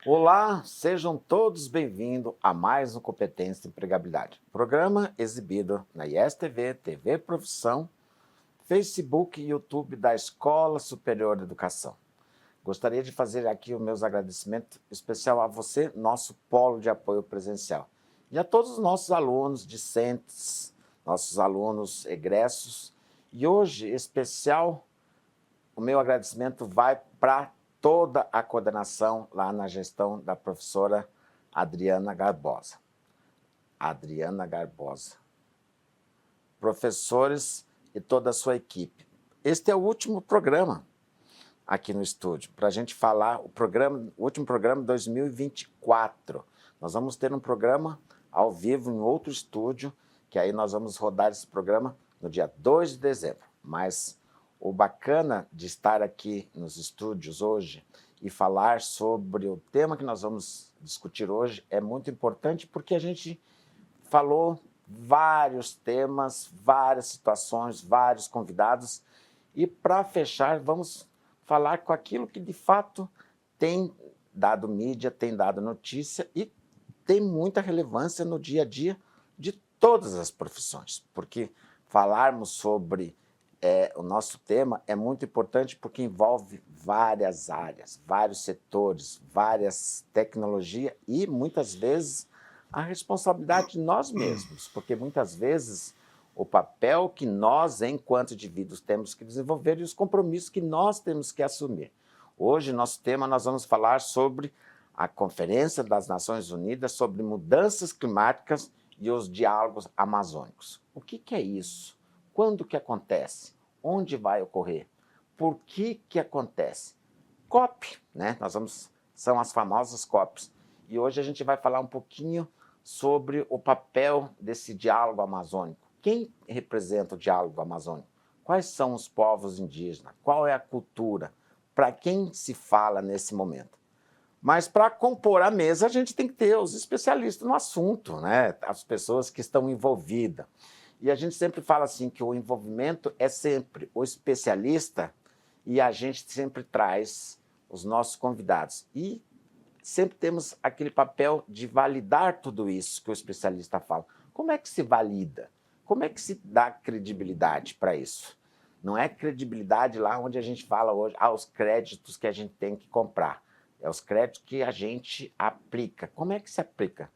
Olá, sejam todos bem-vindos a mais um Competência e Empregabilidade, programa exibido na IES-TV, TV Profissão, Facebook e YouTube da Escola Superior de Educação. Gostaria de fazer aqui os meus agradecimentos especial a você, nosso polo de apoio presencial, e a todos os nossos alunos discentes, nossos alunos egressos. E hoje, especial, o meu agradecimento vai para toda a coordenação lá na gestão da professora Adriana Garbosa. Professores e toda a sua equipe. Este é o último programa aqui no estúdio, para a gente falar o último programa de 2024. Nós vamos ter um programa ao vivo em outro estúdio, que aí nós vamos rodar esse programa no dia 2 de dezembro. Mas o bacana de estar aqui nos estúdios hoje e falar sobre o tema que nós vamos discutir hoje é muito importante, porque a gente falou vários temas, várias situações, vários convidados, e para fechar, vamos falar com aquilo que de fato tem dado mídia, tem dado notícia e tem muita relevância no dia a dia de todas as profissões, porque falarmos sobre o nosso tema é muito importante porque envolve várias áreas, vários setores, várias tecnologias e, muitas vezes, a responsabilidade de nós mesmos, porque, muitas vezes, o papel que nós, enquanto indivíduos, temos que desenvolver e os compromissos que nós temos que assumir. Hoje, nosso tema, nós vamos falar sobre a Conferência das Nações Unidas sobre Mudanças Climáticas e os Diálogos Amazônicos. O que é isso? Quando que acontece? Onde vai ocorrer? Por que acontece? COP, né? São as famosas COPs. E hoje a gente vai falar um pouquinho sobre o papel desse diálogo amazônico. Quem representa o diálogo amazônico? Quais são os povos indígenas? Qual é a cultura? Para quem se fala nesse momento? Mas para compor a mesa, a gente tem que ter os especialistas no assunto, né? As pessoas que estão envolvidas. E a gente sempre fala assim que o envolvimento é sempre o especialista e a gente sempre traz os nossos convidados. E sempre temos aquele papel de validar tudo isso que o especialista fala. Como é que se valida? Como é que se dá credibilidade para isso? Não é credibilidade lá onde a gente fala hoje, os créditos que a gente tem que comprar. É os créditos que a gente aplica. Como é que se aplica?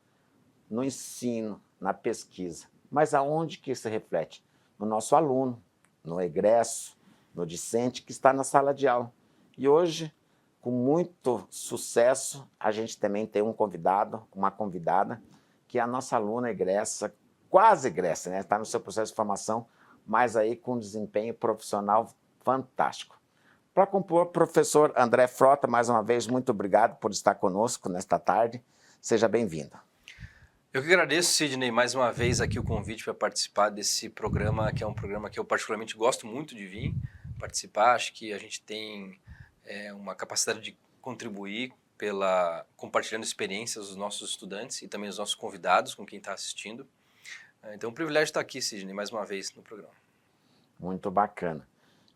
No ensino, na pesquisa. Mas aonde que isso reflete? No nosso aluno, no egresso, no discente que está na sala de aula. E hoje, com muito sucesso, a gente também tem um convidado, uma convidada, que é a nossa aluna egressa, quase egressa, né? Está no seu processo de formação, mas aí com um desempenho profissional fantástico. Para compor, professor André Frota, mais uma vez, muito obrigado por estar conosco nesta tarde. Seja bem-vindo. Eu que agradeço, Sidney, mais uma vez aqui o convite para participar desse programa, que é um programa que eu particularmente gosto muito de vir participar. Acho que a gente tem uma capacidade de contribuir compartilhando experiências dos nossos estudantes e também dos nossos convidados, com quem está assistindo. Então é um privilégio estar aqui, Sidney, mais uma vez no programa. Muito bacana.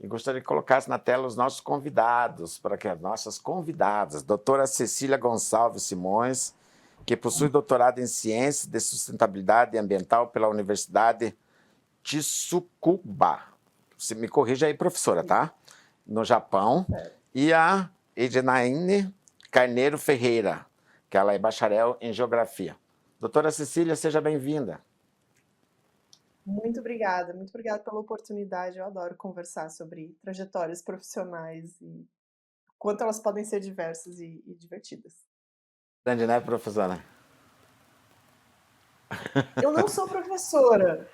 E gostaria que colocasse na tela os nossos convidados, para que as nossas convidadas, doutora Cecília Gonçalves Simões, que possui doutorado em Ciências de Sustentabilidade Ambiental pela Universidade Tsukuba. Você me corrija aí, professora, tá? No Japão. E a Ednaine Carneiro Ferreira, que ela é bacharel em Geografia. Doutora Cecília, seja bem-vinda. Muito obrigada pela oportunidade. Eu adoro conversar sobre trajetórias profissionais e quanto elas podem ser diversas e divertidas. Grande, né, professora? Eu não sou professora,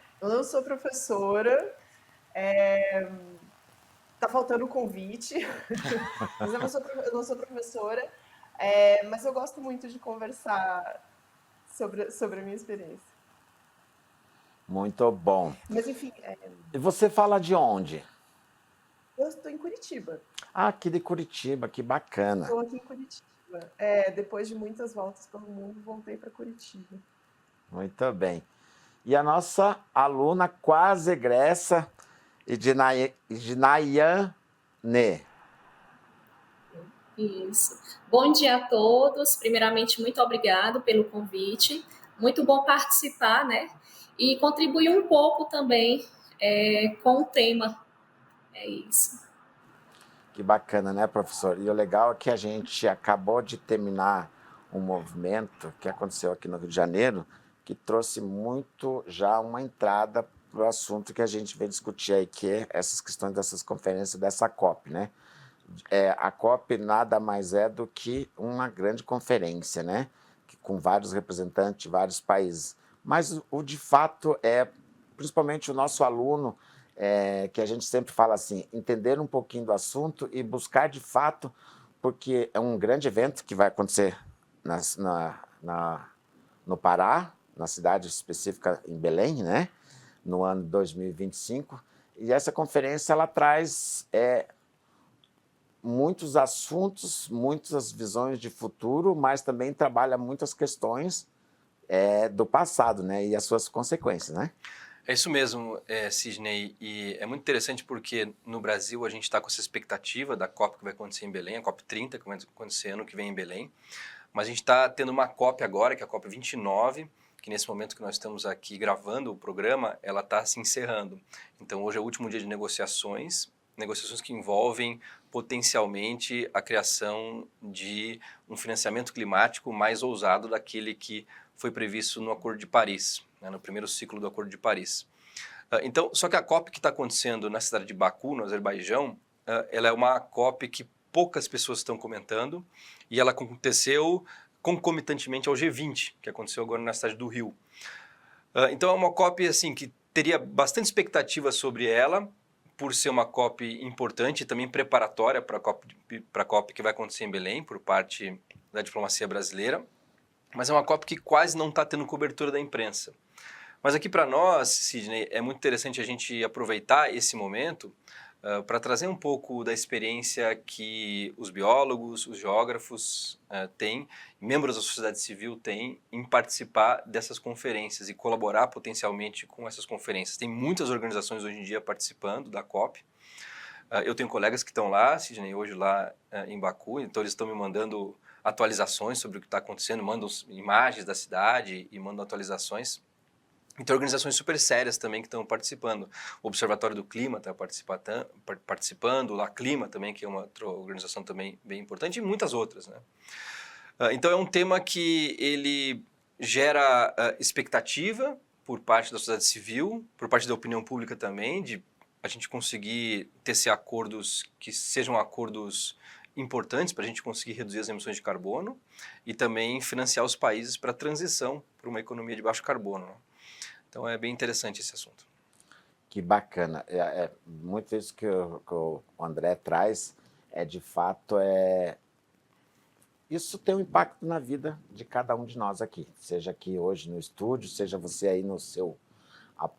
tá faltando o convite, mas eu não sou professora, mas eu gosto muito de conversar sobre a minha experiência. Muito bom. Mas, enfim, E você fala de onde? eu estou em Curitiba. Ah, aqui de Curitiba, que bacana. Estou aqui em Curitiba. Depois de muitas voltas pelo mundo, voltei para Curitiba. Muito bem. E a nossa aluna quase egressa, Ednaiane. Isso. Bom dia a todos. Primeiramente, muito obrigado pelo convite. Muito bom participar, né? E contribuir um pouco também com o tema. É isso. Que bacana, né, professor? E o legal é que a gente acabou de terminar um movimento que aconteceu aqui no Rio de Janeiro, que trouxe muito já uma entrada para o assunto que a gente vem discutir aí, que é essas questões dessas conferências, dessa COP, né? A COP nada mais é do que uma grande conferência, né? Com vários representantes de vários países. Mas o de fato é, principalmente o nosso aluno, que a gente sempre fala assim, entender um pouquinho do assunto e buscar de fato, porque é um grande evento que vai acontecer no Pará, na cidade específica em Belém, né? No ano 2025. E essa conferência ela traz muitos assuntos, muitas visões de futuro, mas também trabalha muitas questões do passado, né? E as suas consequências, né? É isso mesmo, Sidney, e é muito interessante porque no Brasil a gente está com essa expectativa da COP que vai acontecer em Belém, a COP 30 que vai acontecer ano que vem em Belém, mas a gente está tendo uma COP agora, que é a COP 29, que nesse momento que nós estamos aqui gravando o programa, ela está se encerrando. Então hoje é o último dia de negociações que envolvem potencialmente a criação de um financiamento climático mais ousado daquele que foi previsto no Acordo de Paris, né, no primeiro ciclo do Acordo de Paris. Então, só que a COP que está acontecendo na cidade de Baku, no Azerbaijão, ela é uma COP que poucas pessoas estão comentando e ela aconteceu concomitantemente ao G20, que aconteceu agora na cidade do Rio. Então é uma COP assim, que teria bastante expectativa sobre ela, por ser uma COP importante e também preparatória para a COP que vai acontecer em Belém, por parte da diplomacia brasileira. Mas é uma COP que quase não está tendo cobertura da imprensa. Mas aqui para nós, Sidney, é muito interessante a gente aproveitar esse momento para trazer um pouco da experiência que os biólogos, os geógrafos têm, membros da sociedade civil têm em participar dessas conferências e colaborar potencialmente com essas conferências. Tem muitas organizações hoje em dia participando da COP. Eu tenho colegas que estão lá, Sidney, hoje lá em Baku, então eles estão me mandando atualizações sobre o que está acontecendo, mandam imagens da cidade e mandam atualizações. E tem organizações super sérias também que estão participando. O Observatório do Clima está participando, a Clima também, que é uma outra organização também bem importante, e muitas outras, né? Então é um tema que ele gera expectativa por parte da sociedade civil, por parte da opinião pública também, de a gente conseguir tecer acordos que sejam acordos importantes para a gente conseguir reduzir as emissões de carbono e também financiar os países para a transição para uma economia de baixo carbono, né? Então é bem interessante esse assunto. Que bacana. Muito isso que o André traz de fato, isso tem um impacto na vida de cada um de nós aqui, seja aqui hoje no estúdio, seja você aí no seu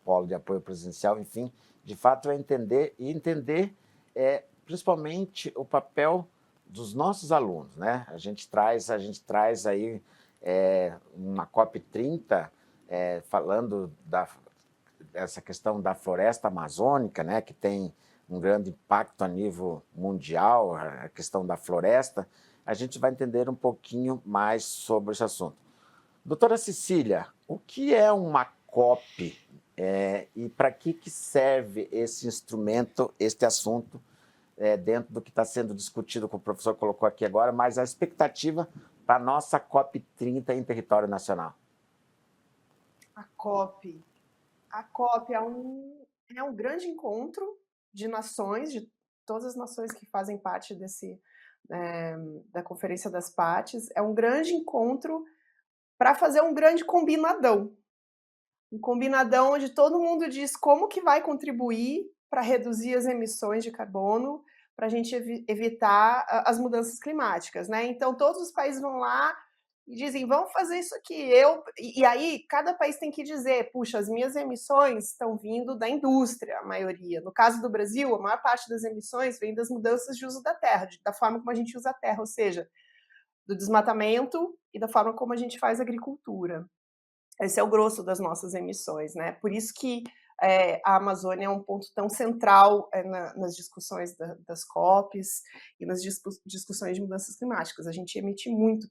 polo de apoio presencial, enfim, de fato é entender principalmente o papel dos nossos alunos, né? A gente traz aí uma COP 30 falando dessa questão da floresta amazônica, né? Que tem um grande impacto a nível mundial, a questão da floresta. A gente vai entender um pouquinho mais sobre esse assunto. Doutora Cecília, o que é uma COP e para que serve esse instrumento, este assunto, dentro do que está sendo discutido, que o professor colocou aqui agora, mas a expectativa para a nossa COP 30 em território nacional? A COP é um grande encontro de nações, de todas as nações que fazem parte da Conferência das Partes. É um grande encontro para fazer um grande combinadão. Um combinadão onde todo mundo diz como que vai contribuir para reduzir as emissões de carbono, para a gente evitar as mudanças climáticas, né? Então, todos os países vão lá e dizem, vamos fazer isso aqui. E aí, cada país tem que dizer, puxa, as minhas emissões estão vindo da indústria, a maioria. No caso do Brasil, a maior parte das emissões vem das mudanças de uso da terra, da forma como a gente usa a terra, ou seja, do desmatamento e da forma como a gente faz agricultura. Esse é o grosso das nossas emissões, né? Por isso que a Amazônia é um ponto tão central nas discussões das COPs e nas discussões de mudanças climáticas. A gente emite muito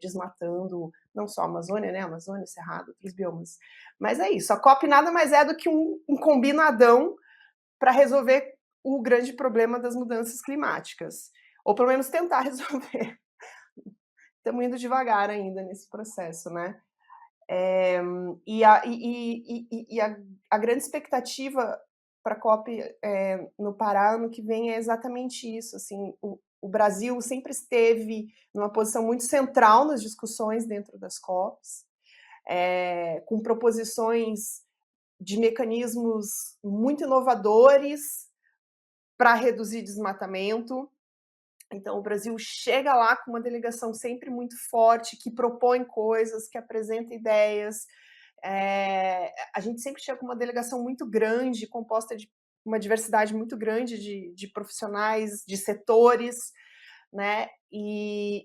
desmatando, não só a Amazônia, né? Amazônia, Cerrado, outros biomas. Mas é isso, a COP nada mais é do que um combinadão para resolver o grande problema das mudanças climáticas, ou pelo menos tentar resolver. Estamos indo devagar ainda nesse processo, né? A grande expectativa para a COP no Pará ano que vem é exatamente isso. Assim, o Brasil sempre esteve numa posição muito central nas discussões dentro das COPs, com proposições de mecanismos muito inovadores para reduzir desmatamento. Então, o Brasil chega lá com uma delegação sempre muito forte, que propõe coisas, que apresenta ideias. A gente sempre chega com uma delegação muito grande, composta de uma diversidade muito grande de profissionais, de setores, né?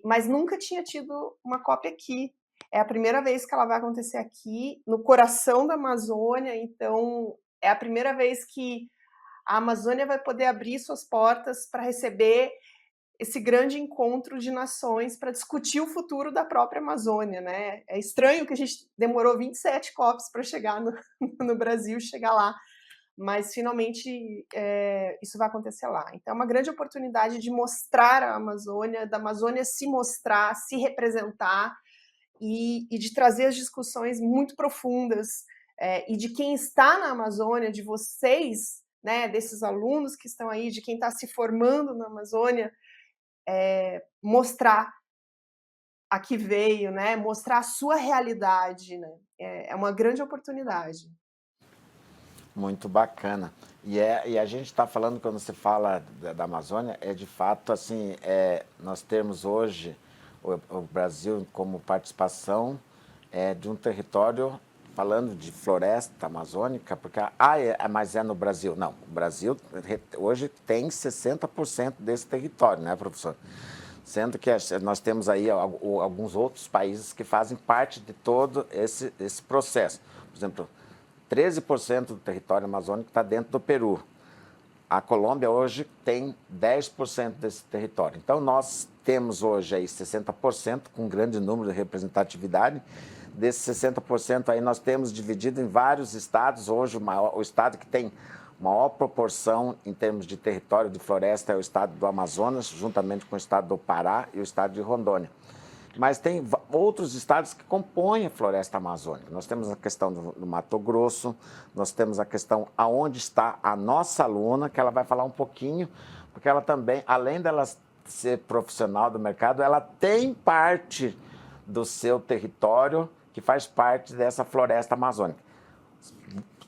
Mas nunca tinha tido uma COP aqui. É a primeira vez que ela vai acontecer aqui, no coração da Amazônia. Então, é a primeira vez que a Amazônia vai poder abrir suas portas para receber esse grande encontro de nações para discutir o futuro da própria Amazônia, né? É estranho que a gente demorou 27 COPs para chegar no Brasil, chegar lá, mas finalmente isso vai acontecer lá. Então é uma grande oportunidade de mostrar a Amazônia, da Amazônia se mostrar, se representar e de trazer as discussões muito profundas e de quem está na Amazônia, de vocês, né, desses alunos que estão aí, de quem está se formando na Amazônia, mostrar a que veio, né? Mostrar a sua realidade, né? É uma grande oportunidade. Muito bacana. E a gente está falando, quando você fala da Amazônia, de fato, assim, nós temos hoje o Brasil como participação de um território, falando de floresta amazônica, porque, mas é no Brasil. Não, o Brasil hoje tem 60% desse território, né, professor? Sendo que nós temos aí alguns outros países que fazem parte de todo esse processo. Por exemplo, 13% do território amazônico está dentro do Peru. A Colômbia hoje tem 10% desse território. Então, nós temos hoje aí 60%, com um grande número de representatividade. Desses 60% aí nós temos dividido em vários estados. Hoje, o estado que tem maior proporção em termos de território de floresta é o estado do Amazonas, juntamente com o estado do Pará e o estado de Rondônia. Mas tem outros estados que compõem a floresta amazônica. Nós temos a questão do Mato Grosso, nós temos a questão aonde está a nossa aluna, que ela vai falar um pouquinho, porque ela também, além dela ser profissional do mercado, ela tem parte do seu território que faz parte dessa floresta amazônica.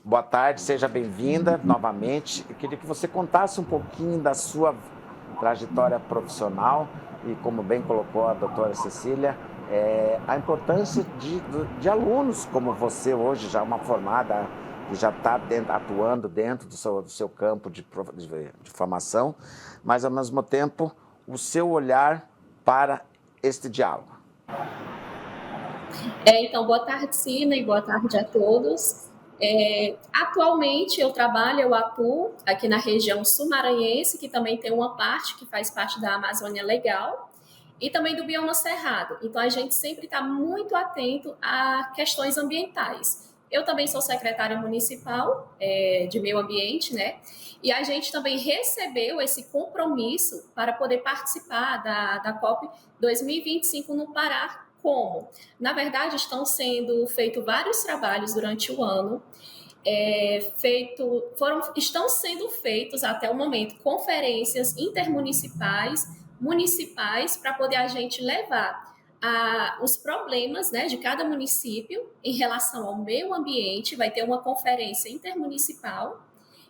Boa tarde, seja bem-vinda novamente. Eu queria que você contasse um pouquinho da sua trajetória profissional e, como bem colocou a doutora Cecília, a importância de alunos como você hoje, já uma formada, que já está atuando dentro do seu campo de formação, mas, ao mesmo tempo, o seu olhar para este diálogo. Então, boa tarde, Sina, e boa tarde a todos. Atualmente eu atuo aqui na região sul-maranhense, que também tem uma parte que faz parte da Amazônia Legal, e também do bioma Cerrado. Então, a gente sempre está muito atento a questões ambientais. Eu também sou secretária municipal de meio ambiente, né? E a gente também recebeu esse compromisso para poder participar da COP 2025 no Pará. Como? Na verdade, estão sendo feitos vários trabalhos durante o ano. Estão sendo feitos até o momento conferências intermunicipais, municipais, para poder a gente levar os problemas, né, de cada município em relação ao meio ambiente. Vai ter uma conferência intermunicipal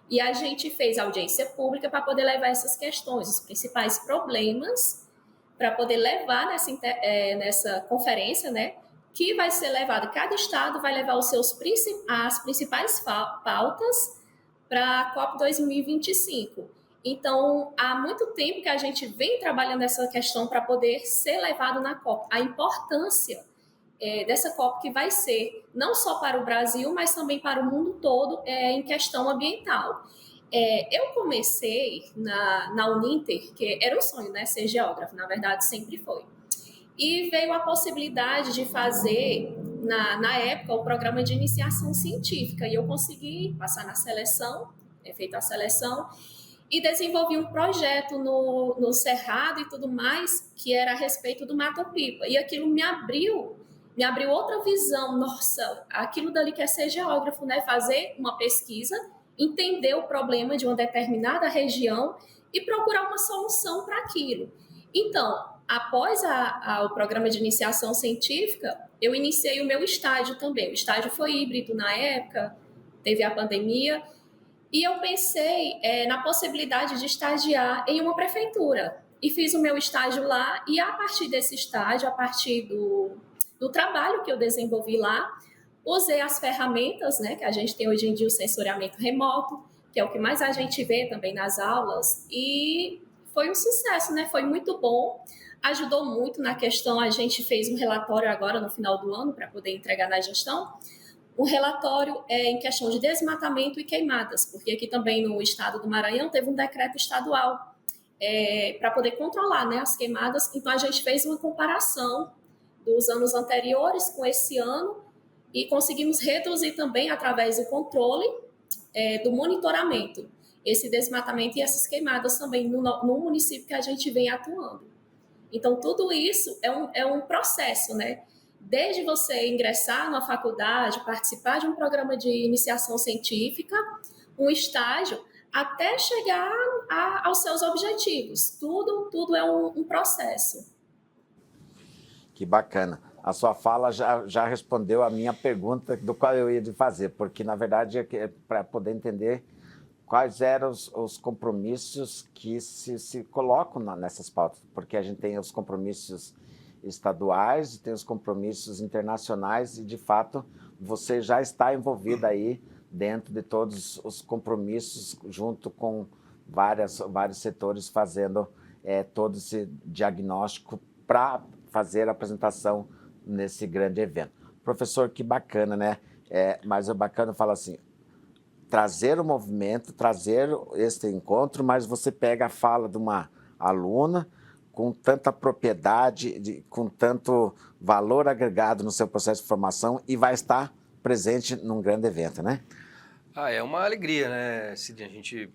e a gente fez audiência pública para poder levar essas questões, os principais problemas, para poder levar nessa conferência, né, que vai ser levada, cada estado vai levar as principais pautas para a COP 2025. Então, há muito tempo que a gente vem trabalhando essa questão para poder ser levado na COP. A importância dessa COP, que vai ser não só para o Brasil, mas também para o mundo todo em questão ambiental. Eu comecei na Uninter, que era um sonho, né, ser geógrafo, na verdade sempre foi. E veio a possibilidade de fazer, na época, o programa de iniciação científica, e eu consegui passar na seleção, feita a seleção, e desenvolvi um projeto no Cerrado e tudo mais, que era a respeito do Mato-Pipa. E aquilo me abriu outra visão. Nossa, aquilo dali quer ser geógrafo, né? Fazer uma pesquisa, entender o problema de uma determinada região e procurar uma solução para aquilo. Então, após o programa de iniciação científica, eu iniciei o meu estágio também. O estágio foi híbrido na época, teve a pandemia, e eu pensei na possibilidade de estagiar em uma prefeitura. E fiz o meu estágio lá, e a partir desse estágio, a partir do trabalho que eu desenvolvi lá, usei as ferramentas, né, que a gente tem hoje em dia, o sensoriamento remoto, que é o que mais a gente vê também nas aulas, e foi um sucesso, né? Foi muito bom, ajudou muito na questão. A gente fez um relatório agora no final do ano para poder entregar na gestão, um relatório em questão de desmatamento e queimadas, porque aqui também no estado do Maranhão teve um decreto estadual para poder controlar, né, as queimadas. Então a gente fez uma comparação dos anos anteriores com esse ano e conseguimos reduzir também, através do controle, do monitoramento, esse desmatamento e essas queimadas também no município que a gente vem atuando. Então tudo isso é um processo, né? Desde você ingressar na faculdade, participar de um programa de iniciação científica, um estágio, até chegar aos seus objetivos. Tudo é um processo. Que bacana. A sua fala já respondeu a minha pergunta, do qual eu ia fazer, porque, na verdade, é para poder entender quais eram os compromissos que se colocam nessas pautas, porque a gente tem os compromissos estaduais, tem os compromissos internacionais e, de fato, você já está envolvida aí dentro de todos os compromissos, junto com vários setores, fazendo todo esse diagnóstico para fazer a apresentação nesse grande evento. Professor, que bacana, né? Mas é bacana falar assim, trazer o movimento, trazer esse encontro, mas você pega a fala de uma aluna com tanta propriedade, com tanto valor agregado no seu processo de formação e vai estar presente num grande evento, né? É uma alegria, né, Sidney, a gente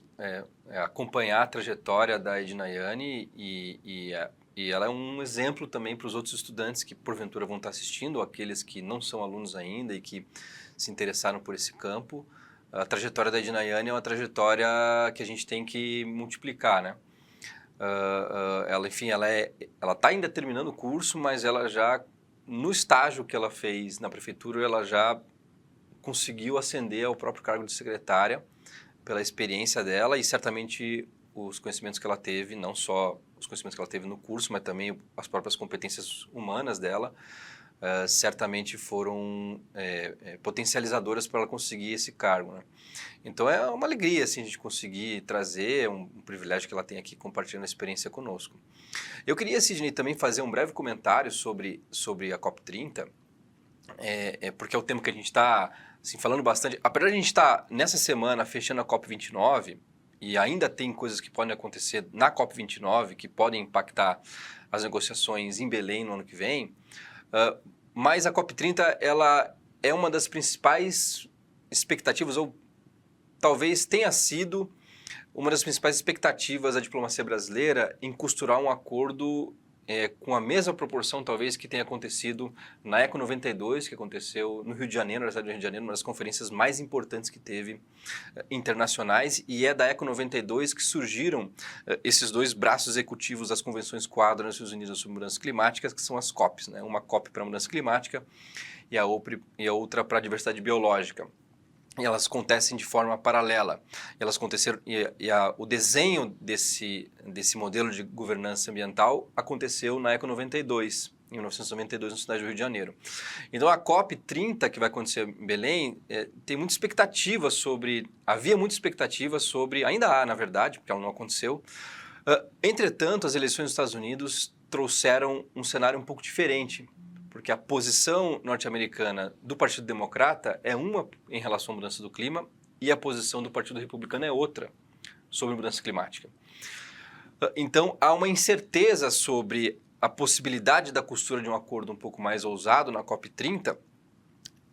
acompanhar a trajetória da Ednaiane e ela é um exemplo também para os outros estudantes que porventura vão estar assistindo, ou aqueles que não são alunos ainda e que se interessaram por esse campo. A trajetória da Ednaiane é uma trajetória que a gente tem que multiplicar, né? Ela está ainda terminando o curso, mas ela já, no estágio que ela fez na prefeitura, ela já conseguiu ascender ao próprio cargo de secretária pela experiência dela e certamente os conhecimentos que ela teve, não só os conhecimentos que ela teve no curso, mas também as próprias competências humanas dela, certamente foram potencializadoras para ela conseguir esse cargo, né? Então é uma alegria assim, a gente conseguir trazer um privilégio que ela tem aqui compartilhando a experiência conosco. Eu queria, Sidney, também fazer um breve comentário sobre a COP30, porque é o tema que a gente está assim, falando bastante. Apesar de a gente estar nessa semana fechando a COP29, e ainda tem coisas que podem acontecer na COP29 que podem impactar as negociações em Belém no ano que vem, mas a COP30 ela é uma das principais expectativas, ou talvez tenha sido uma das principais expectativas da diplomacia brasileira em costurar um acordo com a mesma proporção, talvez, que tenha acontecido na Eco 92, que aconteceu no Rio de Janeiro, na cidade do Rio de Janeiro, uma das conferências mais importantes que teve internacionais, e é da Eco 92 que surgiram esses dois braços executivos das convenções quadro das Nações Unidas sobre mudanças climáticas, que são as COPs, né? Uma COP para a mudança climática e a outra para a diversidade biológica. E elas acontecem de forma paralela. Elas aconteceram, o desenho desse modelo de governança ambiental aconteceu na Eco 92, em 1992, na cidade do Rio de Janeiro. Então, a COP30, que vai acontecer em Belém, tem muita expectativa havia muita expectativa sobre, ainda há, na verdade, porque ela não aconteceu. Entretanto, as eleições dos Estados Unidos trouxeram um cenário um pouco diferente, porque porque a posição norte-americana do Partido Democrata é uma em relação à mudança do clima e a posição do Partido Republicano é outra sobre mudança climática. Então, há uma incerteza sobre a possibilidade da costura de um acordo um pouco mais ousado na COP30,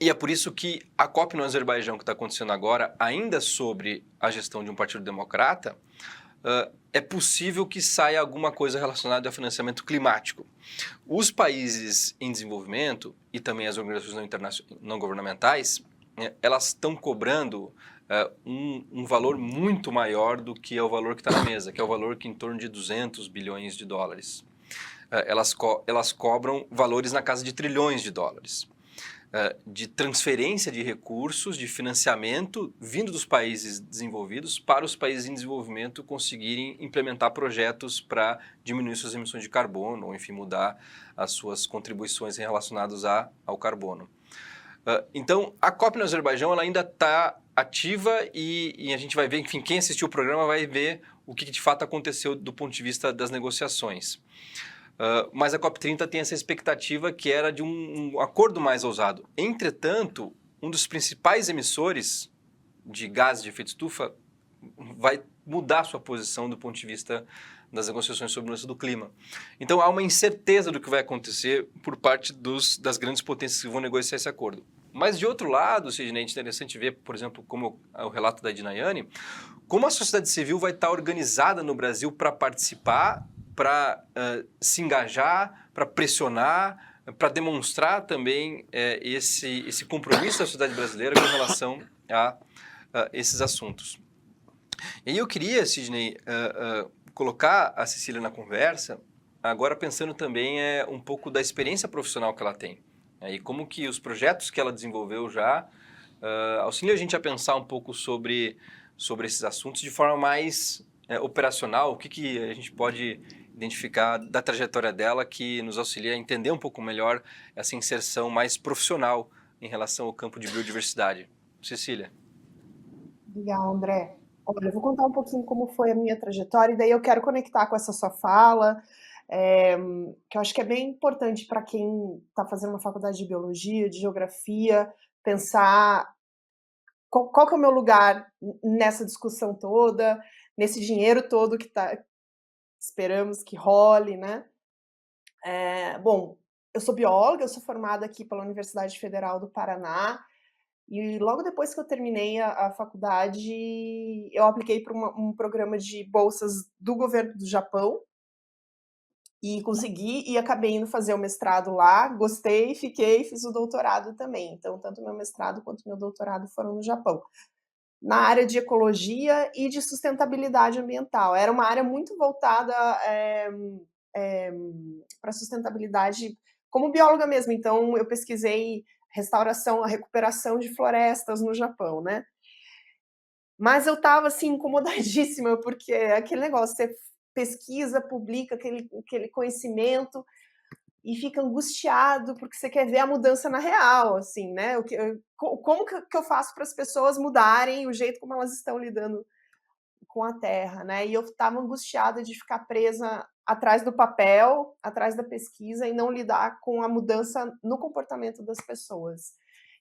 e é por isso que a COP no Azerbaijão, que está acontecendo agora, ainda sobre a gestão de um Partido Democrata, é possível que saia alguma coisa relacionada ao financiamento climático. Os países em desenvolvimento e também as organizações não governamentais, elas estão cobrando um valor muito maior do que é o valor que está na mesa, que é o valor que em torno de 200 bilhões de dólares. Elas cobram valores na casa de trilhões de dólares. De transferência de recursos, de financiamento vindo dos países desenvolvidos para os países em desenvolvimento conseguirem implementar projetos para diminuir suas emissões de carbono, ou enfim, mudar as suas contribuições relacionadas ao carbono. Então, a COP no Azerbaijão ela ainda está ativa e a gente vai ver, enfim, quem assistiu o programa vai ver o que de fato aconteceu do ponto de vista das negociações. Mas a COP30 tem essa expectativa que era de um acordo mais ousado. Entretanto, um dos principais emissores de gases de efeito estufa vai mudar sua posição do ponto de vista das negociações sobre mudança do clima. Então, há uma incerteza do que vai acontecer por parte das grandes potências que vão negociar esse acordo. Mas, de outro lado, Sidney, é interessante ver, por exemplo, como o relato da Dinayane, como a sociedade civil vai estar organizada no Brasil para participar, para se engajar, para pressionar, para demonstrar também esse compromisso da sociedade brasileira com relação a esses assuntos. E aí eu queria, Sidney, colocar a Cecília na conversa, agora pensando também um pouco da experiência profissional que ela tem. E como que os projetos que ela desenvolveu já auxiliam a gente a pensar um pouco sobre esses assuntos de forma mais operacional, o que a gente pode identificar da trajetória dela que nos auxilia a entender um pouco melhor essa inserção mais profissional em relação ao campo de biodiversidade. Cecília. Legal, André. Olha, eu vou contar um pouquinho como foi a minha trajetória e daí eu quero conectar com essa sua fala, que eu acho que é bem importante para quem está fazendo uma faculdade de biologia, de geografia, pensar qual que é o meu lugar nessa discussão toda, nesse dinheiro todo que esperamos que role, né? Bom, eu sou bióloga, eu sou formada aqui pela Universidade Federal do Paraná, e logo depois que eu terminei a faculdade, eu apliquei para um programa de bolsas do governo do Japão, e consegui, e acabei indo fazer o mestrado lá, gostei, fiquei, fiz o doutorado também. Então, tanto meu mestrado quanto meu doutorado foram no Japão, na área de ecologia e de sustentabilidade ambiental. Era uma área muito voltada para sustentabilidade como bióloga mesmo. Então, eu pesquisei restauração, a recuperação de florestas no Japão, né? Mas eu estava, assim, incomodadíssima, porque aquele negócio, você pesquisa, publica aquele conhecimento e fica angustiado porque você quer ver a mudança na real, assim, né? Como que eu faço para as pessoas mudarem o jeito como elas estão lidando com a terra, né? E eu estava angustiada de ficar presa atrás do papel, atrás da pesquisa e não lidar com a mudança no comportamento das pessoas.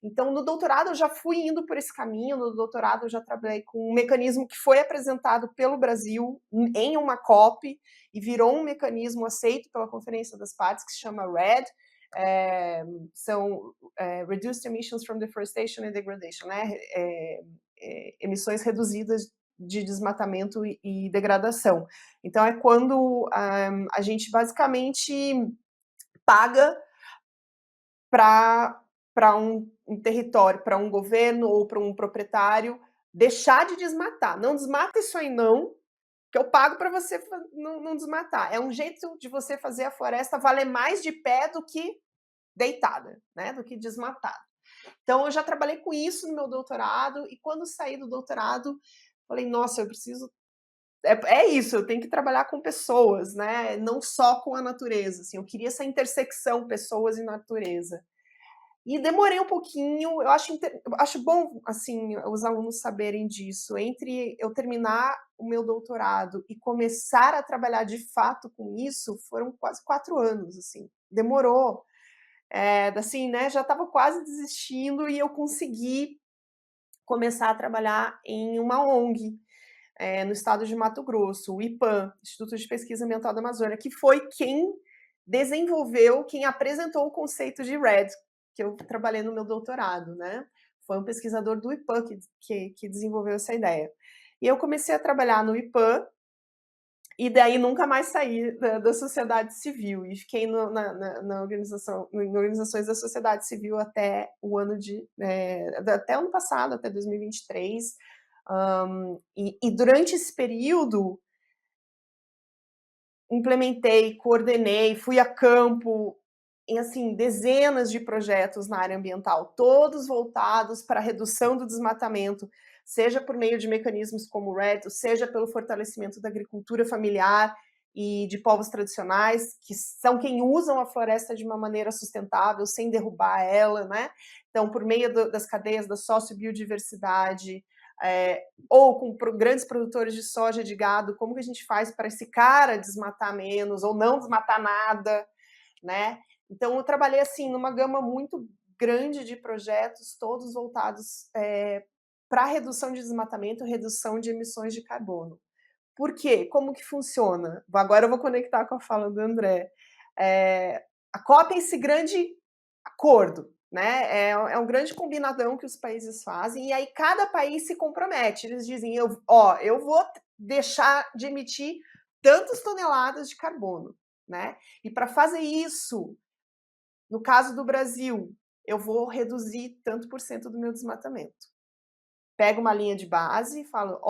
Então, no doutorado eu já fui indo por esse caminho, no doutorado eu já trabalhei com um mecanismo que foi apresentado pelo Brasil em uma COP e virou um mecanismo aceito pela Conferência das Partes, que se chama REDD, são Reduced Emissions from Deforestation and Degradation, né? Emissões reduzidas de desmatamento e degradação. Então, é quando a gente basicamente paga para um território, para um governo ou para um proprietário deixar de desmatar. Não desmata isso aí não, que eu pago para você não desmatar. É um jeito de você fazer a floresta valer mais de pé do que deitada, né? Do que desmatada. Então, eu já trabalhei com isso no meu doutorado e quando saí do doutorado, falei, nossa, eu preciso... É isso, eu tenho que trabalhar com pessoas, né? Não só com a natureza. Assim, eu queria essa intersecção pessoas e natureza. E demorei um pouquinho, eu acho bom, assim, os alunos saberem disso. Entre eu terminar o meu doutorado e começar a trabalhar de fato com isso, foram quase 4 anos, assim. Demorou. assim, né, já estava quase desistindo e eu consegui começar a trabalhar em uma ONG, no estado de Mato Grosso, o IPAM, Instituto de Pesquisa Ambiental da Amazônia, que foi quem desenvolveu, quem apresentou o conceito de REDD, que eu trabalhei no meu doutorado, né? Foi um pesquisador do IPAM que desenvolveu essa ideia. E eu comecei a trabalhar no IPAM, e daí nunca mais saí da sociedade civil, e fiquei na em organizações da sociedade civil até o ano até ano passado, até 2023. E durante esse período, implementei, coordenei, fui a campo em assim, dezenas de projetos na área ambiental, todos voltados para a redução do desmatamento, seja por meio de mecanismos como o REDD, seja pelo fortalecimento da agricultura familiar e de povos tradicionais, que são quem usam a floresta de uma maneira sustentável, sem derrubar ela, né? Então, por meio das cadeias da sociobiodiversidade, ou com grandes produtores de soja e de gado, como que a gente faz para esse cara desmatar menos ou não desmatar nada, né? Então, eu trabalhei assim numa gama muito grande de projetos, todos voltados para redução de desmatamento, redução de emissões de carbono. Por quê? Como que funciona? Agora eu vou conectar com a fala do André. A COP é esse grande acordo, né? É um grande combinadão que os países fazem, e aí cada país se compromete. Eles dizem, eu vou deixar de emitir tantas toneladas de carbono, né? E para fazer isso, no caso do Brasil, eu vou reduzir tanto por cento do meu desmatamento. Pego uma linha de base e falo,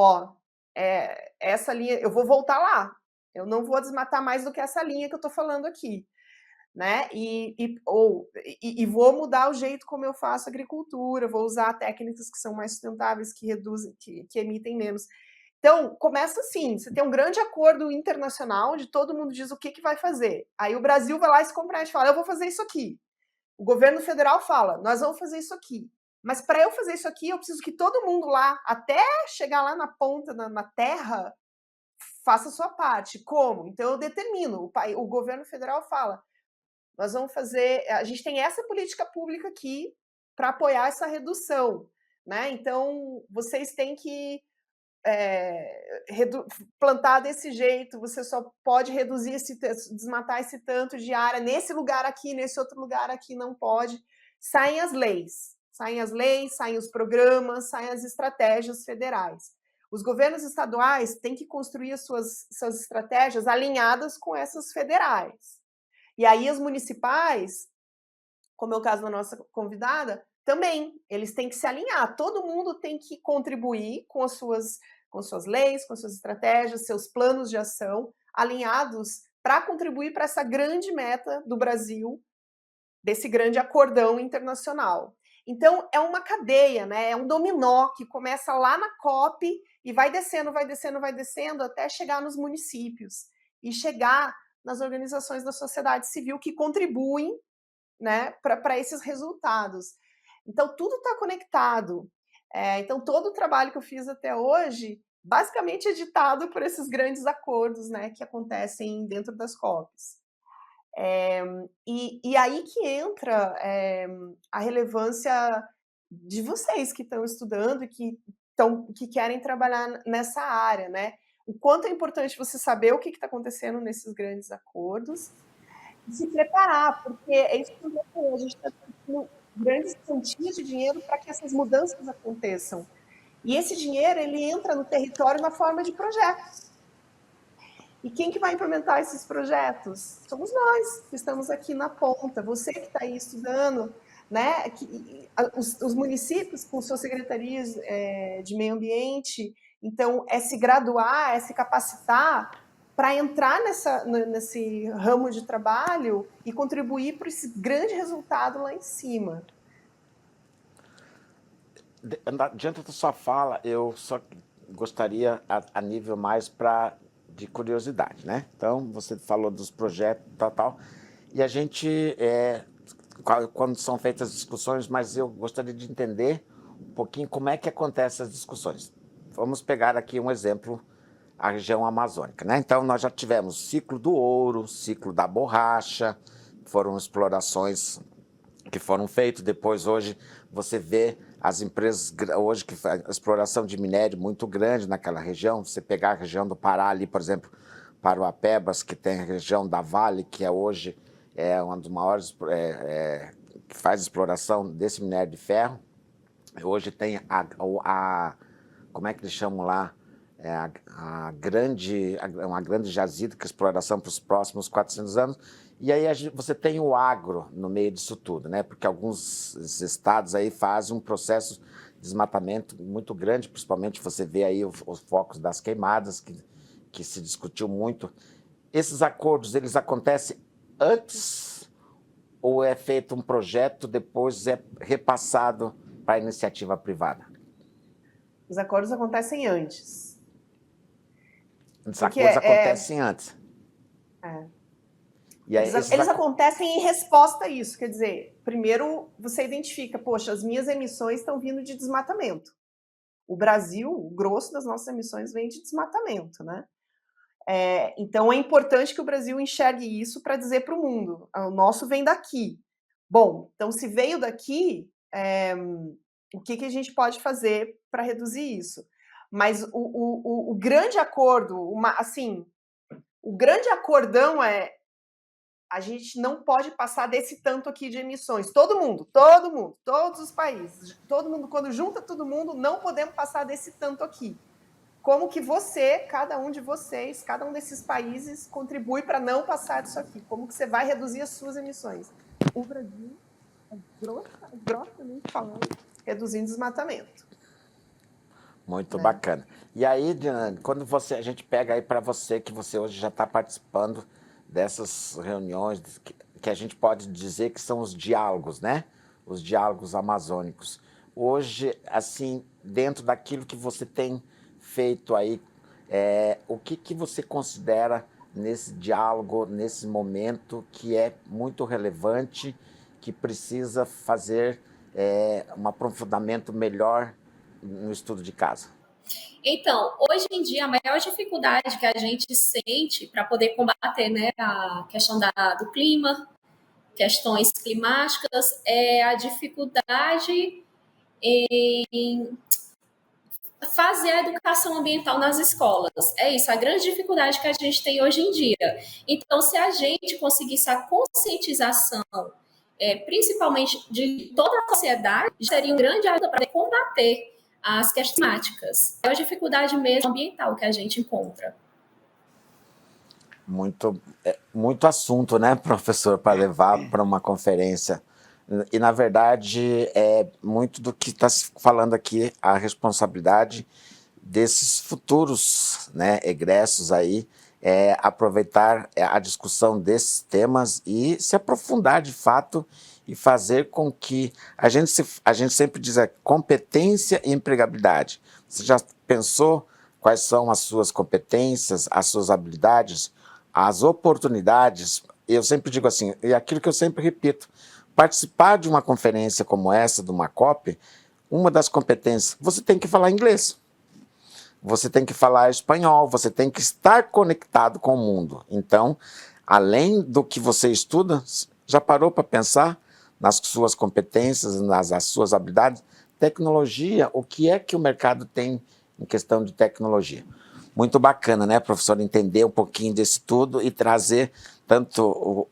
essa linha, eu vou voltar lá. Eu não vou desmatar mais do que essa linha que eu estou falando aqui, né? E vou mudar o jeito como eu faço agricultura, vou usar técnicas que são mais sustentáveis, que reduzem, que emitem menos. Então, começa assim, você tem um grande acordo internacional, de todo mundo diz o que vai fazer. Aí o Brasil vai lá e se compromete e fala, eu vou fazer isso aqui. O governo federal fala, nós vamos fazer isso aqui. Mas para eu fazer isso aqui, eu preciso que todo mundo lá, até chegar lá na ponta, na terra, faça a sua parte. Como? Então eu determino. O governo federal fala, nós vamos fazer, a gente tem essa política pública aqui para apoiar essa redução, né? Então vocês têm que plantar desse jeito, você só pode reduzir desmatar esse tanto de área nesse lugar aqui, nesse outro lugar aqui não pode. Saem as leis, saem os programas, saem as estratégias federais. Os governos estaduais têm que construir as suas estratégias alinhadas com essas federais. E aí as municipais, como é o caso da nossa convidada, também, eles têm que se alinhar, todo mundo tem que contribuir com suas leis, com suas estratégias, seus planos de ação, alinhados para contribuir para essa grande meta do Brasil, desse grande acordão internacional. Então, é uma cadeia, né? É um dominó que começa lá na COP e vai descendo, até chegar nos municípios e chegar nas organizações da sociedade civil que contribuem, né, para esses resultados. Então, tudo está conectado. Então, todo o trabalho que eu fiz até hoje, basicamente é ditado por esses grandes acordos, né, que acontecem dentro das COPs. E aí que entra a relevância de vocês que estão estudando e que querem trabalhar nessa área, né? O quanto é importante você saber o que está acontecendo nesses grandes acordos e se preparar, porque é isso que eu falei, a gente está tendo grandes quantias de dinheiro para que essas mudanças aconteçam. E esse dinheiro, ele entra no território na forma de projetos. E quem que vai implementar esses projetos? Somos nós, que estamos aqui na ponta, você que está aí estudando, né? Os municípios com suas secretarias de meio ambiente, então é se graduar, é se capacitar para entrar nesse ramo de trabalho e contribuir para esse grande resultado lá em cima. Diante da sua fala, eu só gostaria, a nível mais de curiosidade, né? Então, você falou dos projetos, tal, e a gente, quando são feitas as discussões, mas eu gostaria de entender um pouquinho como é que acontecem as discussões. Vamos pegar aqui um exemplo, a região amazônica, né? Então, nós já tivemos o ciclo do ouro, ciclo da borracha, foram explorações que foram feitos. Depois, hoje, você vê as empresas hoje que fazem exploração de minério muito grande naquela região. Você pegar a região do Pará ali, por exemplo, Paruapebas, que tem a região da Vale, que hoje é uma dos maiores que faz exploração desse minério de ferro. Hoje tem como é que eles chamam lá? Uma grande jazida, que é exploração para os próximos 400 anos. E aí você tem o agro no meio disso tudo, né? Porque alguns estados aí fazem um processo de desmatamento muito grande, principalmente você vê aí os focos das queimadas, que se discutiu muito. Esses acordos, eles acontecem antes ou é feito um projeto, depois é repassado para a iniciativa privada? Os acordos acontecem antes. Os acordos acontecem antes. E aí, eles acontecem em resposta a isso. Quer dizer, primeiro você identifica, poxa, as minhas emissões estão vindo de desmatamento. O Brasil, o grosso das nossas emissões vem de desmatamento, né? Então é importante que o Brasil enxergue isso para dizer para o mundo, o nosso vem daqui. Bom, então se veio daqui, o que a gente pode fazer para reduzir isso? Mas o grande acordo, o grande acordão a gente não pode passar desse tanto aqui de emissões. Todo mundo, todos os países, todo mundo, quando junta todo mundo, não podemos passar desse tanto aqui. Como que cada um de vocês, cada um desses países contribui para não passar disso aqui? Como que você vai reduzir as suas emissões? O Brasil, grossamente falando, reduzindo desmatamento. Muito bacana. E aí, Diana, quando a gente pega aí para você, que você hoje já está participando dessas reuniões, que a gente pode dizer que são os diálogos, né? Os diálogos amazônicos. Hoje, assim, dentro daquilo que você tem feito aí, o que você considera nesse diálogo, nesse momento, que é muito relevante, que precisa fazer um aprofundamento melhor no estudo de caso? Então, hoje em dia, a maior dificuldade que a gente sente para poder combater, né, a questão do clima, questões climáticas, é a dificuldade em fazer a educação ambiental nas escolas. É isso, a grande dificuldade que a gente tem hoje em dia. Então, se a gente conseguisse a conscientização, principalmente de toda a sociedade, seria um grande ajuda para combater as questões climáticas. É a dificuldade mesmo ambiental que a gente encontra. Muito assunto, né, professor, para levar para uma conferência. E, na verdade, muito do que está se falando aqui, a responsabilidade desses futuros, né, egressos aí, aproveitar a discussão desses temas e se aprofundar de fato e fazer com que a gente sempre diz competência e empregabilidade. Você já pensou quais são as suas competências, as suas habilidades, as oportunidades? Eu sempre digo assim, e aquilo que eu sempre repito, participar de uma conferência como essa, de uma COP, uma das competências, você tem que falar inglês, você tem que falar espanhol, você tem que estar conectado com o mundo. Então, além do que você estuda, já parou para pensar nas suas competências, nas suas habilidades? Tecnologia, o que é que o mercado tem em questão de tecnologia? Muito bacana, né, professor, entender um pouquinho desse tudo e trazer tanto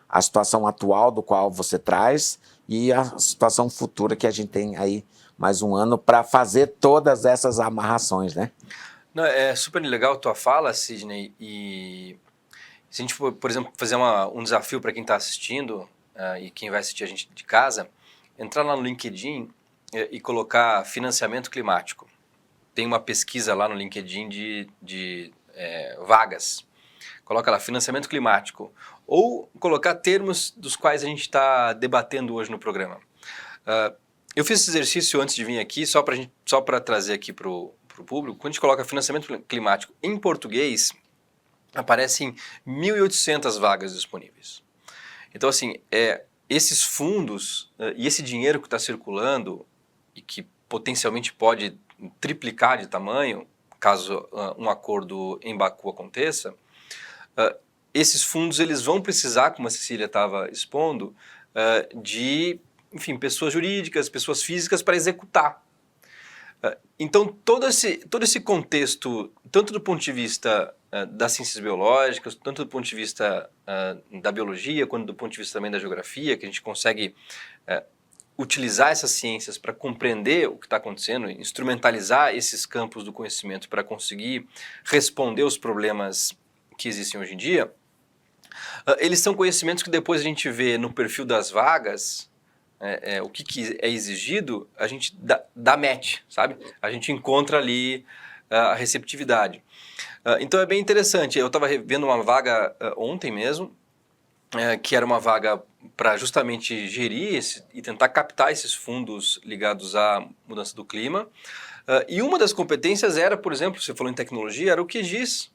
a situação atual do qual você traz e a situação futura que a gente tem aí mais um ano para fazer todas essas amarrações, né? Não, é super legal a tua fala, Sidney, e se a gente, por exemplo, fazer um desafio para quem está assistindo e quem vai assistir a gente de casa, entrar lá no LinkedIn e colocar financiamento climático. Tem uma pesquisa lá no LinkedIn de vagas. Coloca lá, financiamento climático. Ou colocar termos dos quais a gente está debatendo hoje no programa. Eu fiz esse exercício antes de vir aqui, só para trazer aqui para o público. Quando a gente coloca financiamento climático em português, aparecem 1.800 vagas disponíveis. Então, assim, esses fundos e esse dinheiro que está circulando e que potencialmente pode triplicar de tamanho, caso um acordo em Baku aconteça, esses fundos eles vão precisar, como a Cecília estava expondo, de, enfim, pessoas jurídicas, pessoas físicas para executar. Então, todo esse contexto, tanto do ponto de vista das ciências biológicas, tanto do ponto de vista da biologia, quanto do ponto de vista também da geografia, que a gente consegue utilizar essas ciências para compreender o que está acontecendo, instrumentalizar esses campos do conhecimento para conseguir responder os problemas que existem hoje em dia, eles são conhecimentos que depois a gente vê no perfil das vagas, o que é exigido, a gente dá match, sabe? A gente encontra ali a receptividade. Então é bem interessante. Eu estava vendo uma vaga ontem mesmo, que era uma vaga para justamente gerir e tentar captar esses fundos ligados à mudança do clima. E uma das competências era, por exemplo, você falou em tecnologia, era o QGIS,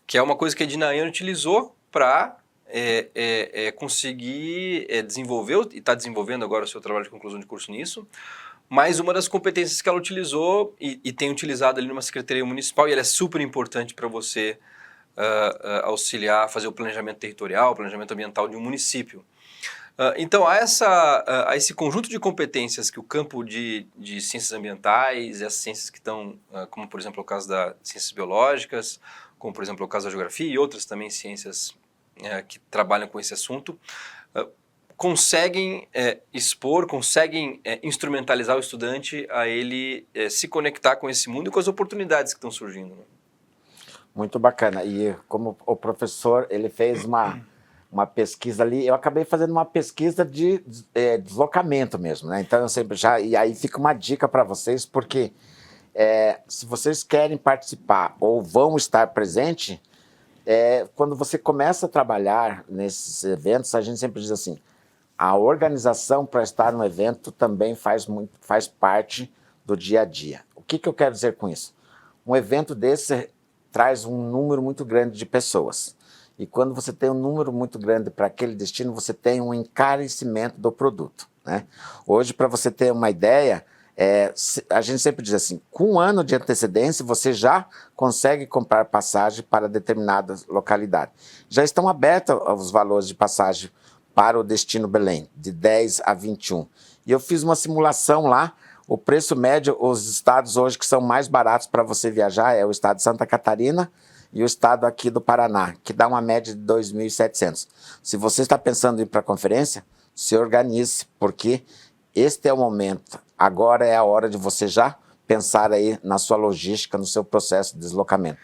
que é uma coisa que a Dinayan utilizou para conseguir desenvolver, e está desenvolvendo agora o seu trabalho de conclusão de curso nisso, mas uma das competências que ela utilizou e tem utilizado ali numa secretaria municipal, e ela é super importante para você auxiliar, fazer o planejamento territorial, o planejamento ambiental de um município. Então, há esse conjunto de competências que o campo de ciências ambientais, essas ciências que estão, como por exemplo o caso das ciências biológicas, como por exemplo o caso da geografia e outras também ciências que trabalham com esse assunto, conseguem expor, conseguem instrumentalizar o estudante a ele se conectar com esse mundo e com as oportunidades que estão surgindo. Né? Muito bacana. E como o professor, ele fez uma pesquisa ali, eu acabei fazendo uma pesquisa de deslocamento mesmo, né? Então eu sempre e aí fica uma dica para vocês, porque se vocês querem participar ou vão estar presente, quando você começa a trabalhar nesses eventos, a gente sempre diz assim, a organização para estar no evento também faz parte do dia a dia. O que eu quero dizer com isso? Um evento desse traz um número muito grande de pessoas. E quando você tem um número muito grande para aquele destino, você tem um encarecimento do produto, né? Hoje, para você ter uma ideia, a gente sempre diz assim, com 1 ano de antecedência, você já consegue comprar passagem para determinada localidade. Já estão abertos os valores de passagem para o destino Belém, de 10 a 21. E eu fiz uma simulação lá, o preço médio, os estados hoje que são mais baratos para você viajar é o estado de Santa Catarina e o estado aqui do Paraná, que dá uma média de 2.700. Se você está pensando em ir para a conferência, se organize, porque este é o momento. Agora é a hora de você já pensar aí na sua logística, no seu processo de deslocamento.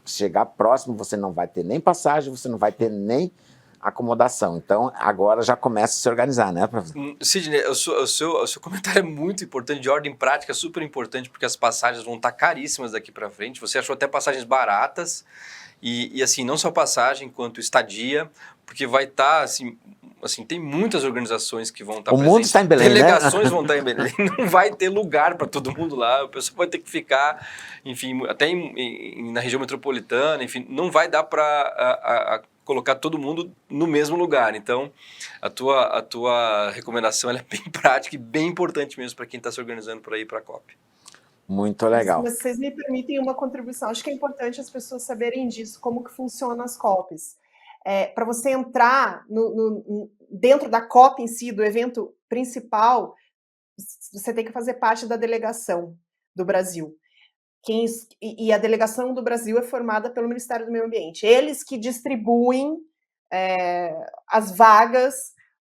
Se chegar próximo, você não vai ter nem passagem, você não vai ter nem acomodação. Então, agora já começa a se organizar, né, professor? Sidney, o seu comentário é muito importante, de ordem prática, super importante, porque as passagens vão estar caríssimas daqui para frente. Você achou até passagens baratas, e assim, não só passagem, quanto estadia, porque vai estar, assim, tem muitas organizações que vão estar presentes. O mundo está em Belém, delegações vão estar em Belém. Não vai ter lugar para todo mundo lá, o pessoal vai ter que ficar, enfim, até na região metropolitana, enfim, não vai dar para colocar todo mundo no mesmo lugar. Então, a tua recomendação ela é bem prática e bem importante mesmo para quem está se organizando para ir para a COP. Muito legal. Mas vocês me permitem uma contribuição. Acho que é importante as pessoas saberem disso, como que funcionam as COPs. Para você entrar dentro da COP em si, do evento principal, você tem que fazer parte da delegação do Brasil. E a delegação do Brasil é formada pelo Ministério do Meio Ambiente. Eles que distribuem as vagas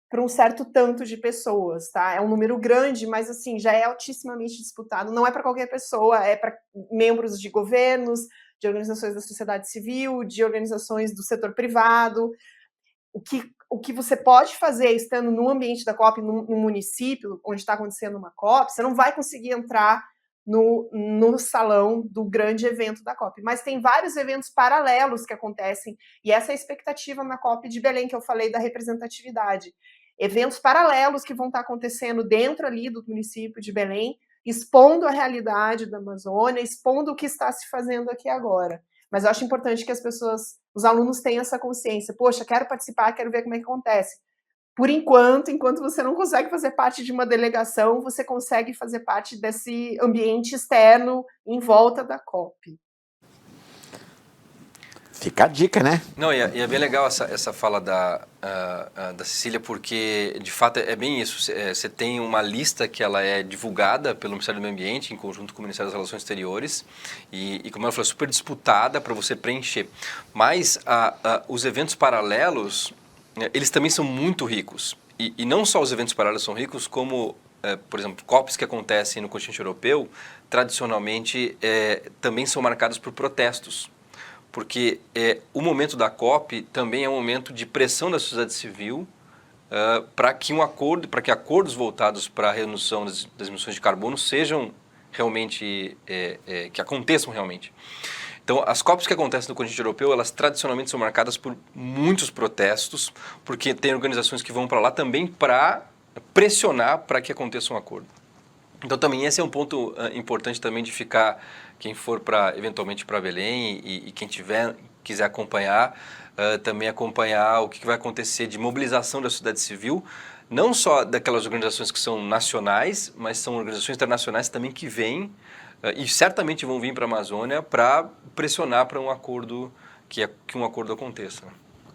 para um certo tanto de pessoas, tá? É um número grande, mas assim, já é altissimamente disputado. Não é para qualquer pessoa, é para membros de governos, de organizações da sociedade civil, de organizações do setor privado. O que você pode fazer estando no ambiente da COP, num município onde está acontecendo uma COP, você não vai conseguir entrar no salão do grande evento da COP. Mas tem vários eventos paralelos que acontecem, e essa é a expectativa na COP de Belém, que eu falei da representatividade. Eventos paralelos que vão estar acontecendo dentro ali do município de Belém, expondo a realidade da Amazônia, expondo o que está se fazendo aqui agora. Mas eu acho importante que os alunos tenham essa consciência. Poxa, quero participar, quero ver como é que acontece. Por enquanto você não consegue fazer parte de uma delegação, você consegue fazer parte desse ambiente externo em volta da COP. Fica a dica, né? Não, e é bem legal essa fala da Cecília, porque de fato é bem isso. Você tem uma lista que ela é divulgada pelo Ministério do Meio Ambiente, em conjunto com o Ministério das Relações Exteriores, e como ela falou, super disputada para você preencher. Mas os eventos paralelos, eles também são muito ricos. E não só os eventos paralelos são ricos, como, por exemplo, COPs que acontecem no continente europeu, tradicionalmente também são marcados por protestos. Porque o momento da COP também é um momento de pressão da sociedade civil para que acordos voltados para a redução das emissões de carbono sejam realmente, que aconteçam realmente. Então, as COPs que acontecem no continente europeu, elas tradicionalmente são marcadas por muitos protestos, porque tem organizações que vão para lá também para pressionar para que aconteça um acordo. Então, também esse é um ponto importante também de ficar, quem for eventualmente para Belém e quem quiser acompanhar, também acompanhar o que vai acontecer de mobilização da sociedade civil, não só daquelas organizações que são nacionais, mas são organizações internacionais também que vêm e certamente vão vir para a Amazônia para pressionar para um acordo, que um acordo aconteça.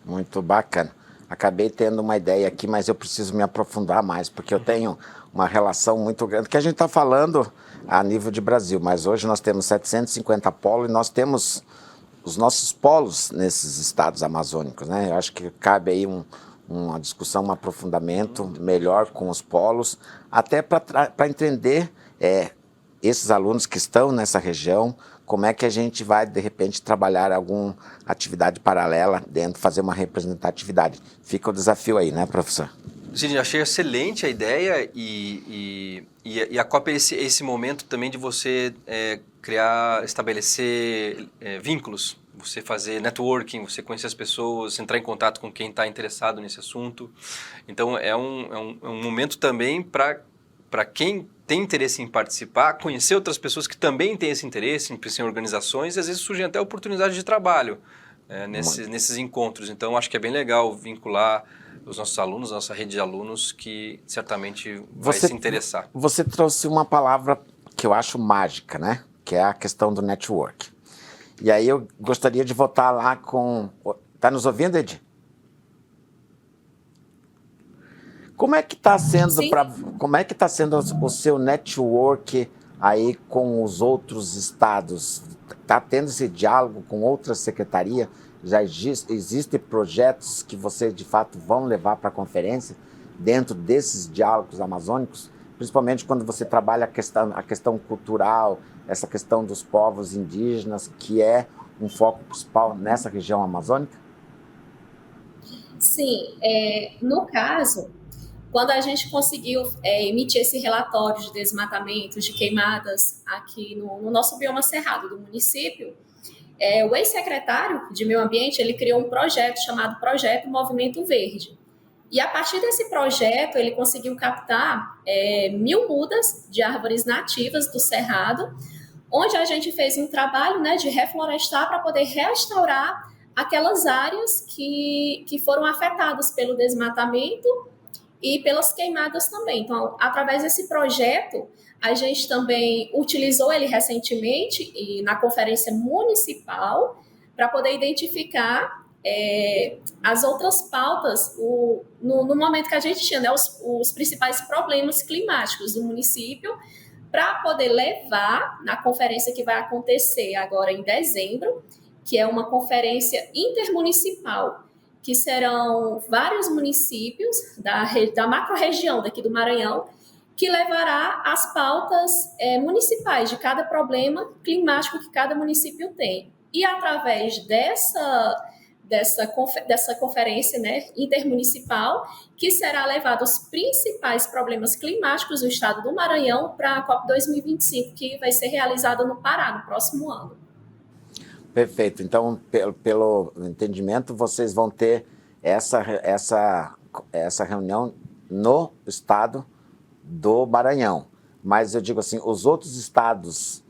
Muito bacana. Acabei tendo uma ideia aqui, mas eu preciso me aprofundar mais, porque eu tenho uma relação muito grande, que a gente está falando a nível de Brasil, mas hoje nós temos 750 polos e nós temos os nossos polos nesses estados amazônicos, né? Eu acho que cabe aí uma discussão, um aprofundamento melhor com os polos, até para entender esses alunos que estão nessa região, como é que a gente vai, de repente, trabalhar alguma atividade paralela dentro, fazer uma representatividade. Fica o desafio aí, né, professor? Sim, achei excelente a ideia e a COP é esse momento também de você estabelecer vínculos, você fazer networking, você conhecer as pessoas, entrar em contato com quem está interessado nesse assunto. Então, é um momento também para quem tem interesse em participar, conhecer outras pessoas que também têm esse interesse em organizações, e às vezes surgem até oportunidades de trabalho nesses encontros. Então, acho que é bem legal vincular os nossos alunos, a nossa rede de alunos, que certamente vai se interessar. Você trouxe uma palavra que eu acho mágica, né? Que é a questão do network. E aí eu gostaria de voltar lá com... Tá nos ouvindo, Edi? Como é que está sendo o seu network aí com os outros estados? Está tendo esse diálogo com outras secretarias? Já existem projetos que vocês, de fato, vão levar para a conferência dentro desses diálogos amazônicos? Principalmente quando você trabalha a questão cultural, essa questão dos povos indígenas, que é um foco principal nessa região amazônica? Sim, no caso, quando a gente conseguiu emitir esse relatório de desmatamento, de queimadas aqui no nosso bioma cerrado do município, o ex-secretário de Meio Ambiente, ele criou um projeto chamado Projeto Movimento Verde. E a partir desse projeto, ele conseguiu captar 1.000 mudas de árvores nativas do cerrado, onde a gente fez um trabalho, né, de reflorestar para poder restaurar aquelas áreas que foram afetadas pelo desmatamento e pelas queimadas também. Então, através desse projeto, a gente também utilizou ele recentemente e na conferência municipal para poder identificar as outras pautas no momento que a gente tinha, né, os principais problemas climáticos do município, para poder levar na conferência que vai acontecer agora em dezembro, que é uma conferência intermunicipal, que serão vários municípios da macro-região daqui do Maranhão, que levará as pautas municipais de cada problema climático que cada município tem. E através dessa conferência, né, intermunicipal, que será levado os principais problemas climáticos do estado do Maranhão para a COP 2025, que vai ser realizada no Pará no próximo ano. Perfeito. Então, pelo entendimento, vocês vão ter essa reunião no estado do Maranhão. Mas eu digo assim, os outros estados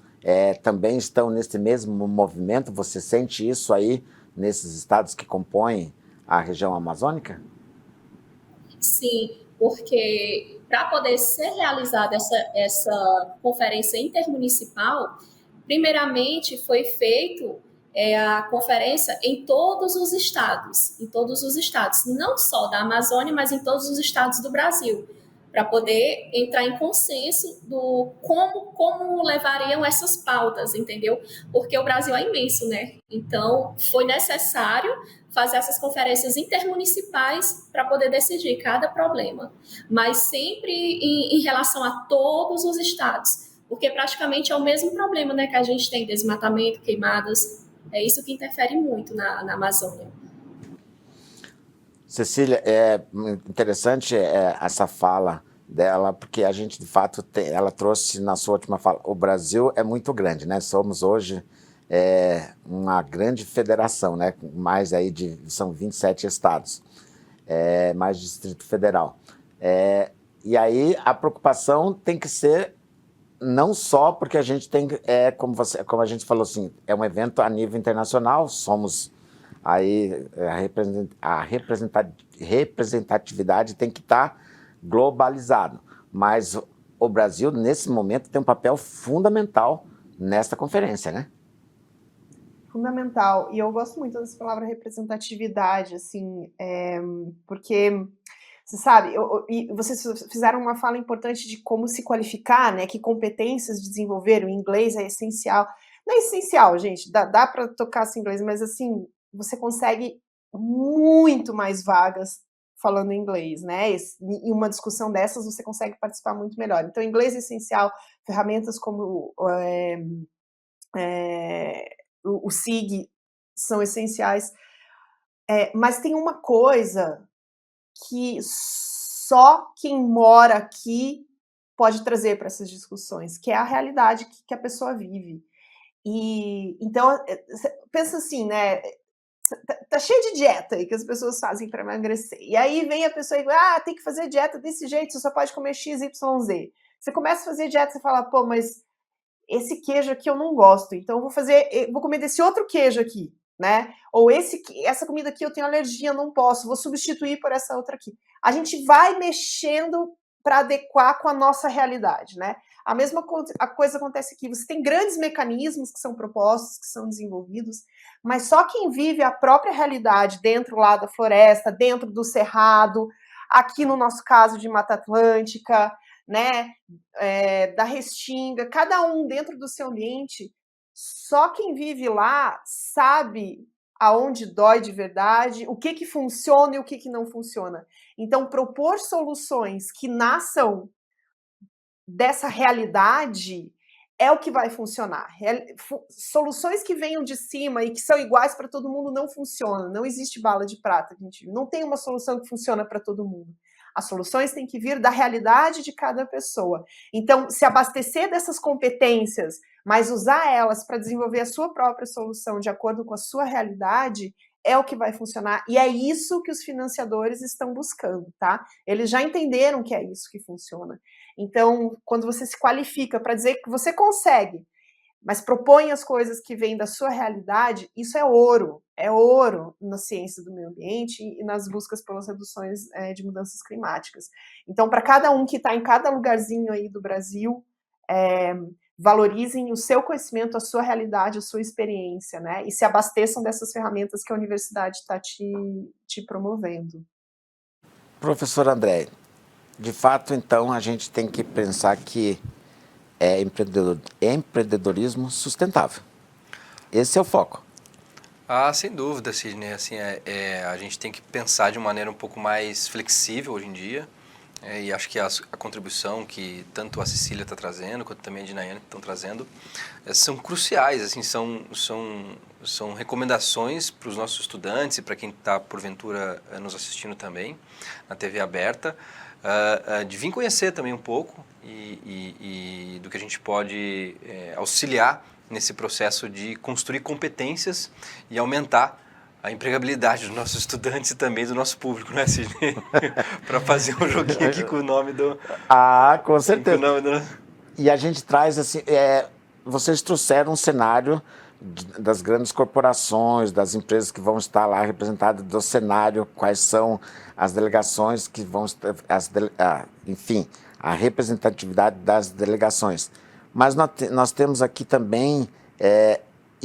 também estão nesse mesmo movimento? Você sente isso aí nesses estados que compõem a região amazônica? Sim, porque para poder ser realizada essa conferência intermunicipal, primeiramente foi feito a conferência em todos os estados, não só da Amazônia, mas em todos os estados do Brasil, para poder entrar em consenso do como levariam essas pautas, entendeu? Porque o Brasil é imenso, né? Então, foi necessário fazer essas conferências intermunicipais para poder decidir cada problema, mas sempre em relação a todos os estados, porque praticamente é o mesmo problema, né, que a gente tem, desmatamento, queimadas, é isso que interfere muito na Amazônia. Cecília, é interessante essa fala dela, porque a gente, de fato, ela trouxe na sua última fala, o Brasil é muito grande, né? Somos hoje uma grande federação, né? Mais aí são 27 estados, mais Distrito Federal. E aí a preocupação tem que ser não só porque a gente tem, como a gente falou assim, é um evento a nível internacional, somos aí a representatividade tem que estar globalizado, mas o Brasil nesse momento tem um papel fundamental nessa conferência, né? Fundamental, e eu gosto muito dessa palavra representatividade, assim, porque você sabe, e vocês fizeram uma fala importante de como se qualificar, né? Que competências desenvolver, o inglês é essencial. Não é essencial, gente, dá para tocar assim inglês, mas assim, você consegue muito mais vagas falando inglês, né? Em uma discussão dessas você consegue participar muito melhor. Então, inglês é essencial, ferramentas como o SIG são essenciais, mas tem uma coisa que só quem mora aqui pode trazer para essas discussões, que é a realidade que a pessoa vive. E então, pensa assim, né? Tá cheio de dieta aí que as pessoas fazem para emagrecer. E aí vem a pessoa e tem que fazer dieta desse jeito, você só pode comer X, Y, Z. Você começa a fazer dieta, você fala, pô, mas esse queijo aqui eu não gosto, então eu vou comer desse outro queijo aqui, né? Ou essa comida aqui eu tenho alergia, não posso, vou substituir por essa outra aqui. A gente vai mexendo para adequar com a nossa realidade, né? A mesma coisa acontece aqui. Você tem grandes mecanismos que são propostos, que são desenvolvidos, mas só quem vive a própria realidade dentro lá da floresta, dentro do cerrado, aqui no nosso caso de Mata Atlântica, né, da Restinga, cada um dentro do seu ambiente, só quem vive lá sabe aonde dói de verdade, o que funciona e o que não funciona. Então, propor soluções que nasçam dessa realidade é o que vai funcionar. Soluções que venham de cima e que são iguais para todo mundo não funcionam. Não existe bala de prata, gente. Não tem uma solução que funciona para todo mundo. As soluções têm que vir da realidade de cada pessoa. Então, se abastecer dessas competências, mas usar elas para desenvolver a sua própria solução de acordo com a sua realidade, é o que vai funcionar. E é isso que os financiadores estão buscando, tá? Eles já entenderam que é isso que funciona. Então, quando você se qualifica para dizer que você consegue, mas propõe as coisas que vêm da sua realidade, isso é ouro na ciência do meio ambiente e nas buscas pelas reduções de mudanças climáticas. Então, para cada um que está em cada lugarzinho aí do Brasil, valorizem o seu conhecimento, a sua realidade, a sua experiência, né? E se abasteçam dessas ferramentas que a universidade está te promovendo. Professor André, de fato, então, a gente tem que pensar que é empreendedorismo sustentável. Esse é o foco. Sem dúvida, Sidney. Assim, a gente tem que pensar de uma maneira um pouco mais flexível hoje em dia. E acho que a contribuição que tanto a Cecília está trazendo, quanto também a Dinaiane estão trazendo, são cruciais, assim, são recomendações para os nossos estudantes e para quem está, porventura, nos assistindo também, na TV aberta, de vir conhecer também um pouco e do que a gente pode auxiliar nesse processo de construir competências e aumentar a empregabilidade dos nossos estudantes e também do nosso público, né, Sidney? Para fazer um joguinho aqui com o nome do... Com certeza. E a gente traz, assim, vocês trouxeram um cenário das grandes corporações, das empresas que vão estar lá representadas, do cenário, quais são as delegações que vão estar, enfim, a representatividade das delegações. Mas nós temos aqui também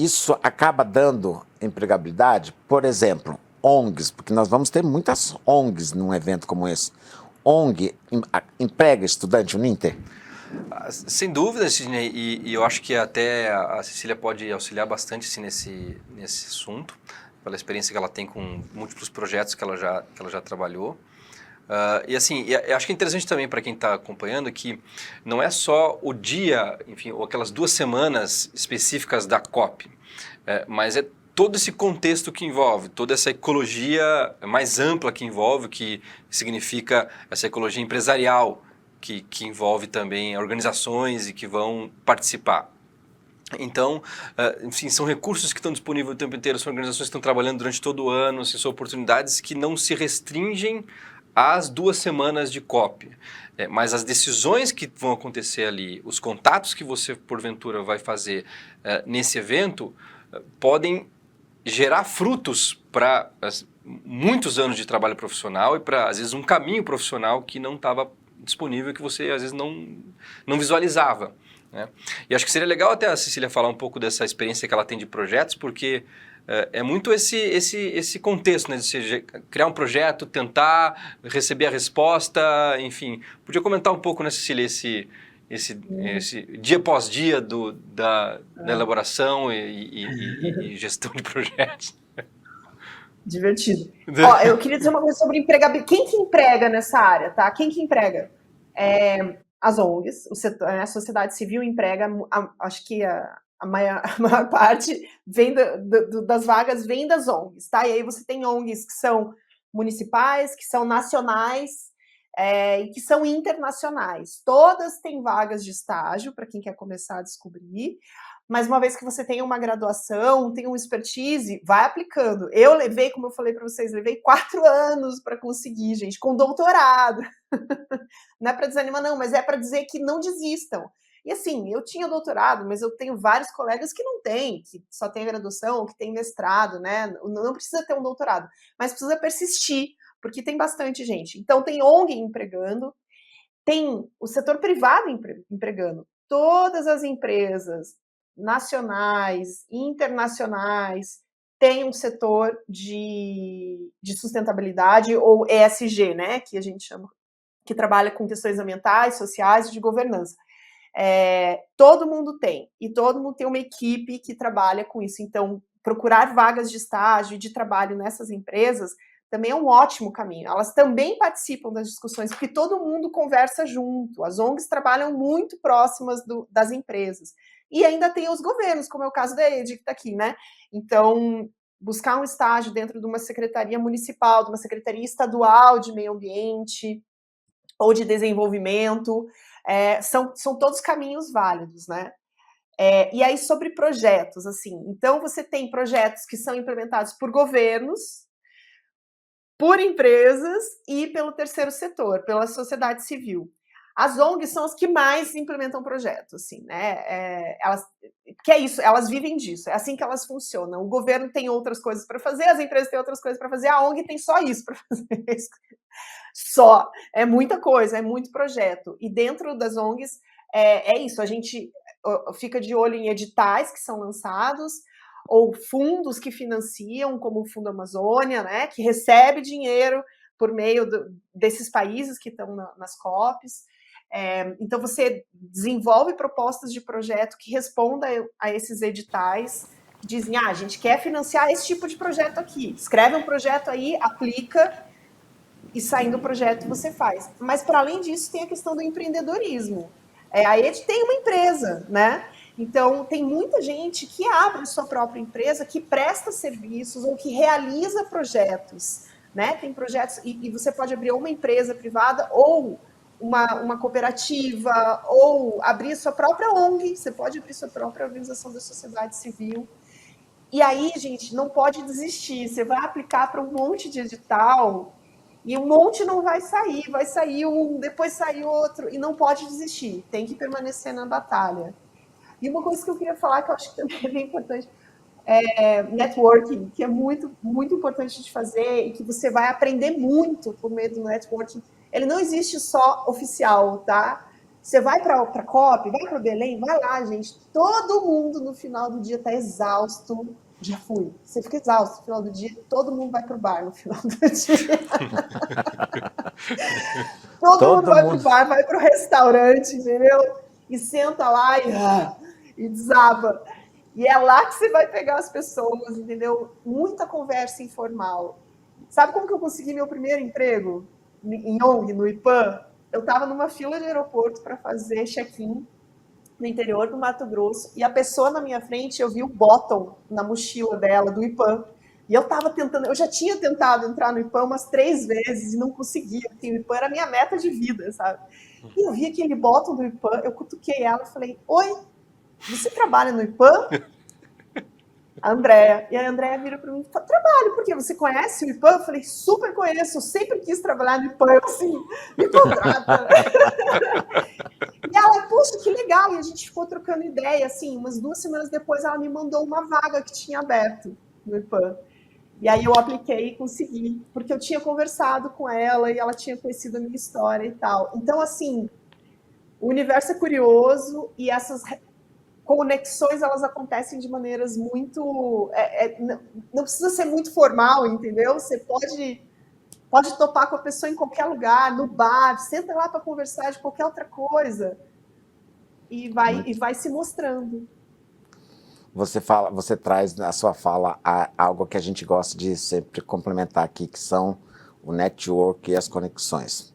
isso acaba dando empregabilidade? Por exemplo, ONGs, porque nós vamos ter muitas ONGs num evento como esse. ONG emprega estudante Uninter? Sem dúvida, Sidney, e eu acho que até a Cecília pode auxiliar bastante assim, nesse assunto, pela experiência que ela tem com múltiplos projetos que ela já trabalhou. E assim, eu acho que é interessante também para quem está acompanhando que não é só o dia, enfim, ou aquelas 2 semanas específicas da COP, mas é todo esse contexto que envolve, toda essa ecologia mais ampla que envolve, o que significa essa ecologia empresarial, que envolve também organizações e que vão participar. Então, enfim, são recursos que estão disponíveis o tempo inteiro, são organizações que estão trabalhando durante todo o ano, são oportunidades que não se restringem às 2 semanas de COP. Mas as decisões que vão acontecer ali, os contatos que você, porventura, vai fazer nesse evento, podem gerar frutos para muitos anos de trabalho profissional e para, às vezes, um caminho profissional que não estava disponível, que você, às vezes, não visualizava, né? E acho que seria legal até a Cecília falar um pouco dessa experiência que ela tem de projetos, porque é muito esse contexto, né, de você criar um projeto, tentar receber a resposta, enfim. Podia comentar um pouco, né, Cecília, esse dia após dia da elaboração e gestão de projetos. Divertido. Ó, eu queria dizer uma coisa sobre empregabilidade. Quem que emprega nessa área, tá? Quem que emprega? As ONGs, o setor, a sociedade civil emprega, acho que a maior parte vem das vagas vem das ONGs, tá? E aí você tem ONGs que são municipais, que são nacionais e que são internacionais. Todas têm vagas de estágio para quem quer começar a descobrir. Mas uma vez que você tem uma graduação, tem um expertise, vai aplicando. Eu levei, como eu falei para vocês, levei 4 anos para conseguir, gente, com doutorado. Não é para desanimar, não, mas é para dizer que não desistam. E assim, eu tinha doutorado, mas eu tenho vários colegas que não têm, que só têm graduação, ou que têm mestrado, né? Não precisa ter um doutorado, mas precisa persistir, porque tem bastante gente. Então, tem ONG empregando, tem o setor privado empregando. Todas as empresas nacionais, internacionais, têm um setor de sustentabilidade, ou ESG, né, que a gente chama, que trabalha com questões ambientais, sociais e de governança. Todo mundo tem, e todo mundo tem uma equipe que trabalha com isso. Então, procurar vagas de estágio e de trabalho nessas empresas também é um ótimo caminho. Elas também participam das discussões, porque todo mundo conversa junto. As ONGs trabalham muito próximas das empresas. E ainda tem os governos, como é o caso da EDI, que está aqui, né? Então, buscar um estágio dentro de uma secretaria municipal, de uma secretaria estadual de meio ambiente ou de desenvolvimento, são todos caminhos válidos, né? E aí, sobre projetos, assim, então você tem projetos que são implementados por governos, por empresas e pelo terceiro setor, pela sociedade civil. As ONGs são as que mais implementam projetos, assim, né? Que é isso, elas vivem disso, é assim que elas funcionam. O governo tem outras coisas para fazer, as empresas têm outras coisas para fazer, a ONG tem só isso para fazer. Só. É muita coisa, é muito projeto. E dentro das ONGs, é isso, a gente fica de olho em editais que são lançados, ou fundos que financiam, como o Fundo Amazônia, né, que recebe dinheiro por meio desses países que estão nas COPs. Então, você desenvolve propostas de projeto que respondam a esses editais, que dizem, a gente quer financiar esse tipo de projeto aqui. Escreve um projeto aí, aplica, e saindo do projeto você faz. Mas, para além disso, tem a questão do empreendedorismo. A EDI tem uma empresa, né? Então, tem muita gente que abre sua própria empresa, que presta serviços ou que realiza projetos, né? Tem projetos, e você pode abrir uma empresa privada ou uma cooperativa, ou abrir sua própria ONG, você pode abrir sua própria organização da sociedade civil. E aí, gente, não pode desistir. Você vai aplicar para um monte de edital e um monte não vai sair um, depois sai outro, e não pode desistir, tem que permanecer na batalha. E uma coisa que eu queria falar, que eu acho que também é bem importante, networking, que é muito, muito importante de fazer e que você vai aprender muito por meio do networking. Ele não existe só oficial, tá? Você vai para a COP, vai para Belém, vai lá, gente. Todo mundo no final do dia está exausto. Já fui. Você fica exausto no final do dia, todo mundo vai para o bar no final do dia. todo mundo vai para o bar, vai para o restaurante, entendeu? E senta lá e desaba. E é lá que você vai pegar as pessoas, entendeu? Muita conversa informal. Sabe como que eu consegui meu primeiro emprego em ONG, no IPAM? Eu estava numa fila de aeroporto para fazer check-in no interior do Mato Grosso, e a pessoa na minha frente, eu vi o bottom na mochila dela, do IPAM, e eu estava tentando, eu já tinha tentado entrar no IPAM umas 3 vezes e não conseguia, porque o IPAM era a minha meta de vida, sabe? E eu vi aquele bottom do IPAM, eu cutuquei ela e falei, oi, você trabalha no IPAM? A Andréia. E a Andréia vira para mim e fala, trabalho, por quê? Você conhece o IPAM? Eu falei, super conheço, eu sempre quis trabalhar no IPAM, eu assim, me contrata. E ela, poxa, que legal, e a gente ficou trocando ideia, assim, umas 2 semanas depois ela me mandou uma vaga que tinha aberto no IPAM. E aí eu apliquei e consegui, porque eu tinha conversado com ela e ela tinha conhecido a minha história e tal. Então, assim, o universo é curioso e essas conexões, elas acontecem de maneiras muito... não precisa ser muito formal, entendeu? Você pode topar com a pessoa em qualquer lugar, no bar, senta lá para conversar de qualquer outra coisa e vai se mostrando. Você traz na sua fala algo que a gente gosta de sempre complementar aqui, que são o network e as conexões.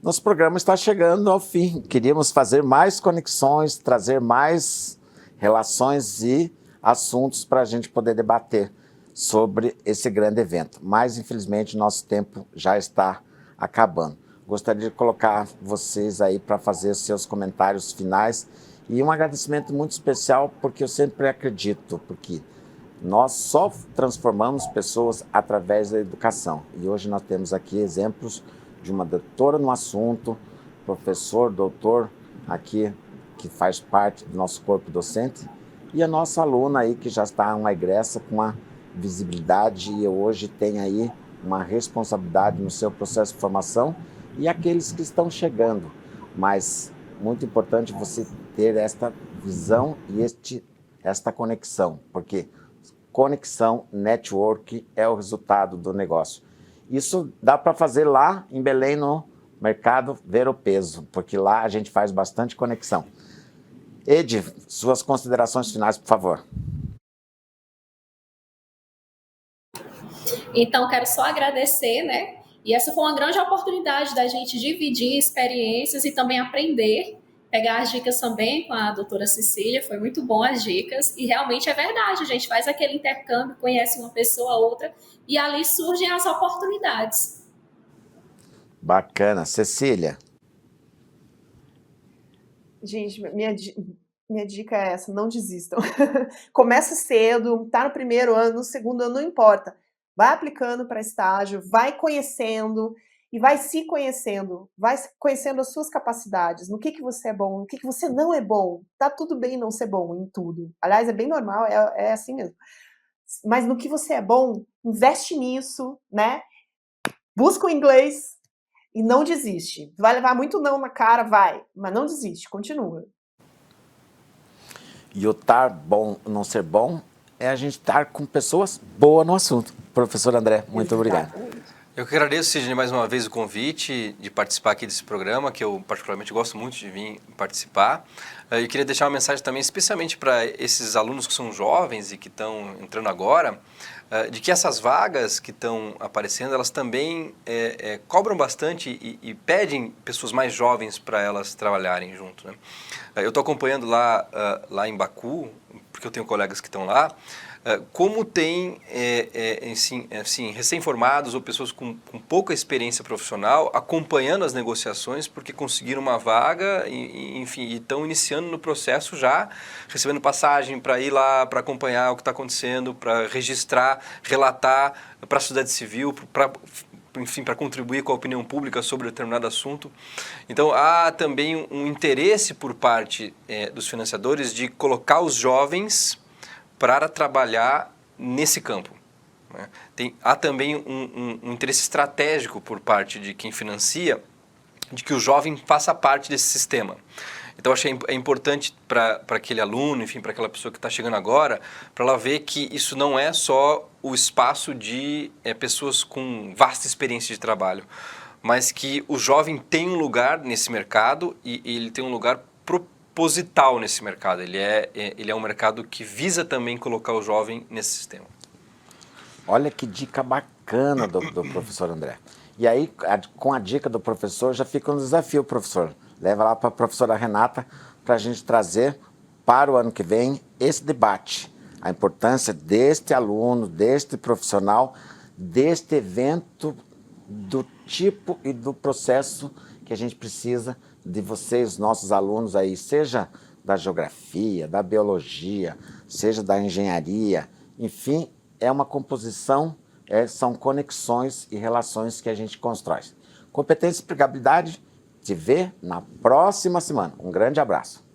Nosso programa está chegando ao fim. Queríamos fazer mais conexões, trazer mais relações e assuntos para a gente poder debater sobre esse grande evento. Mas, infelizmente, nosso tempo já está acabando. Gostaria de colocar vocês aí para fazer os seus comentários finais e um agradecimento muito especial, porque eu sempre acredito, porque nós só transformamos pessoas através da educação. E hoje nós temos aqui exemplos de uma doutora no assunto, professor, doutor, aqui, que faz parte do nosso corpo docente, e a nossa aluna aí, que já está uma egressa com uma visibilidade e hoje tem aí uma responsabilidade no seu processo de formação, e aqueles que estão chegando. Mas muito importante você ter esta visão e esta conexão, porque conexão, network é o resultado do negócio. Isso dá para fazer lá em Belém, no Mercado Ver o Peso, porque lá a gente faz bastante conexão. Edi, suas considerações finais, por favor. Então, quero só agradecer, né? E essa foi uma grande oportunidade da gente dividir experiências e também aprender, pegar as dicas também com a doutora Cecília, foi muito bom as dicas, e realmente é verdade, a gente faz aquele intercâmbio, conhece uma pessoa, outra, e ali surgem as oportunidades. Bacana. Cecília? Gente, minha dica é essa, não desistam. Começa cedo, tá no primeiro ano, no segundo ano, não importa. Vai aplicando para estágio, vai conhecendo e vai se conhecendo, vai conhecendo as suas capacidades, no que você é bom, no que você não é bom. Tá tudo bem não ser bom em tudo. Aliás, é bem normal, é assim mesmo. Mas no que você é bom, investe nisso, né? Busca o inglês e não desiste. Vai levar muito não na cara, vai, mas não desiste, continua. E o estar bom, não ser bom, é a gente estar com pessoas boas no assunto. Professor André, muito obrigado. Eu que agradeço, Sidney, mais uma vez o convite de participar aqui desse programa, que eu particularmente gosto muito de vir participar. Eu queria deixar uma mensagem também, especialmente para esses alunos que são jovens e que estão entrando agora, de que essas vagas que estão aparecendo, elas também cobram bastante e pedem pessoas mais jovens para elas trabalharem junto, né? Eu estou acompanhando lá em Baku, porque eu tenho colegas que estão lá, como tem assim, recém-formados ou pessoas com pouca experiência profissional acompanhando as negociações porque conseguiram uma vaga e estão iniciando no processo já, recebendo passagem para ir lá, para acompanhar o que está acontecendo, para registrar, relatar para a sociedade civil, para contribuir com a opinião pública sobre determinado assunto. Então, há também um interesse por parte dos financiadores de colocar os jovens para trabalhar nesse campo, né? Há também um interesse estratégico por parte de quem financia de que o jovem faça parte desse sistema. Então, acho que é importante para aquele aluno, enfim, para aquela pessoa que está chegando agora, para ela ver que isso não é só o espaço de pessoas com vasta experiência de trabalho, mas que o jovem tem um lugar nesse mercado e ele tem um lugar proposital nesse mercado. Ele é um mercado que visa também colocar o jovem nesse sistema. Olha que dica bacana do professor André. E aí, com a dica do professor, já fica um desafio, professor. Leva lá para a professora Renata para a gente trazer para o ano que vem esse debate. A importância deste aluno, deste profissional, deste evento, do tipo e do processo que a gente precisa de vocês, nossos alunos aí, seja da geografia, da biologia, seja da engenharia, enfim, é uma composição, são conexões e relações que a gente constrói. Competência e aplicabilidade, te vê na próxima semana. Um grande abraço.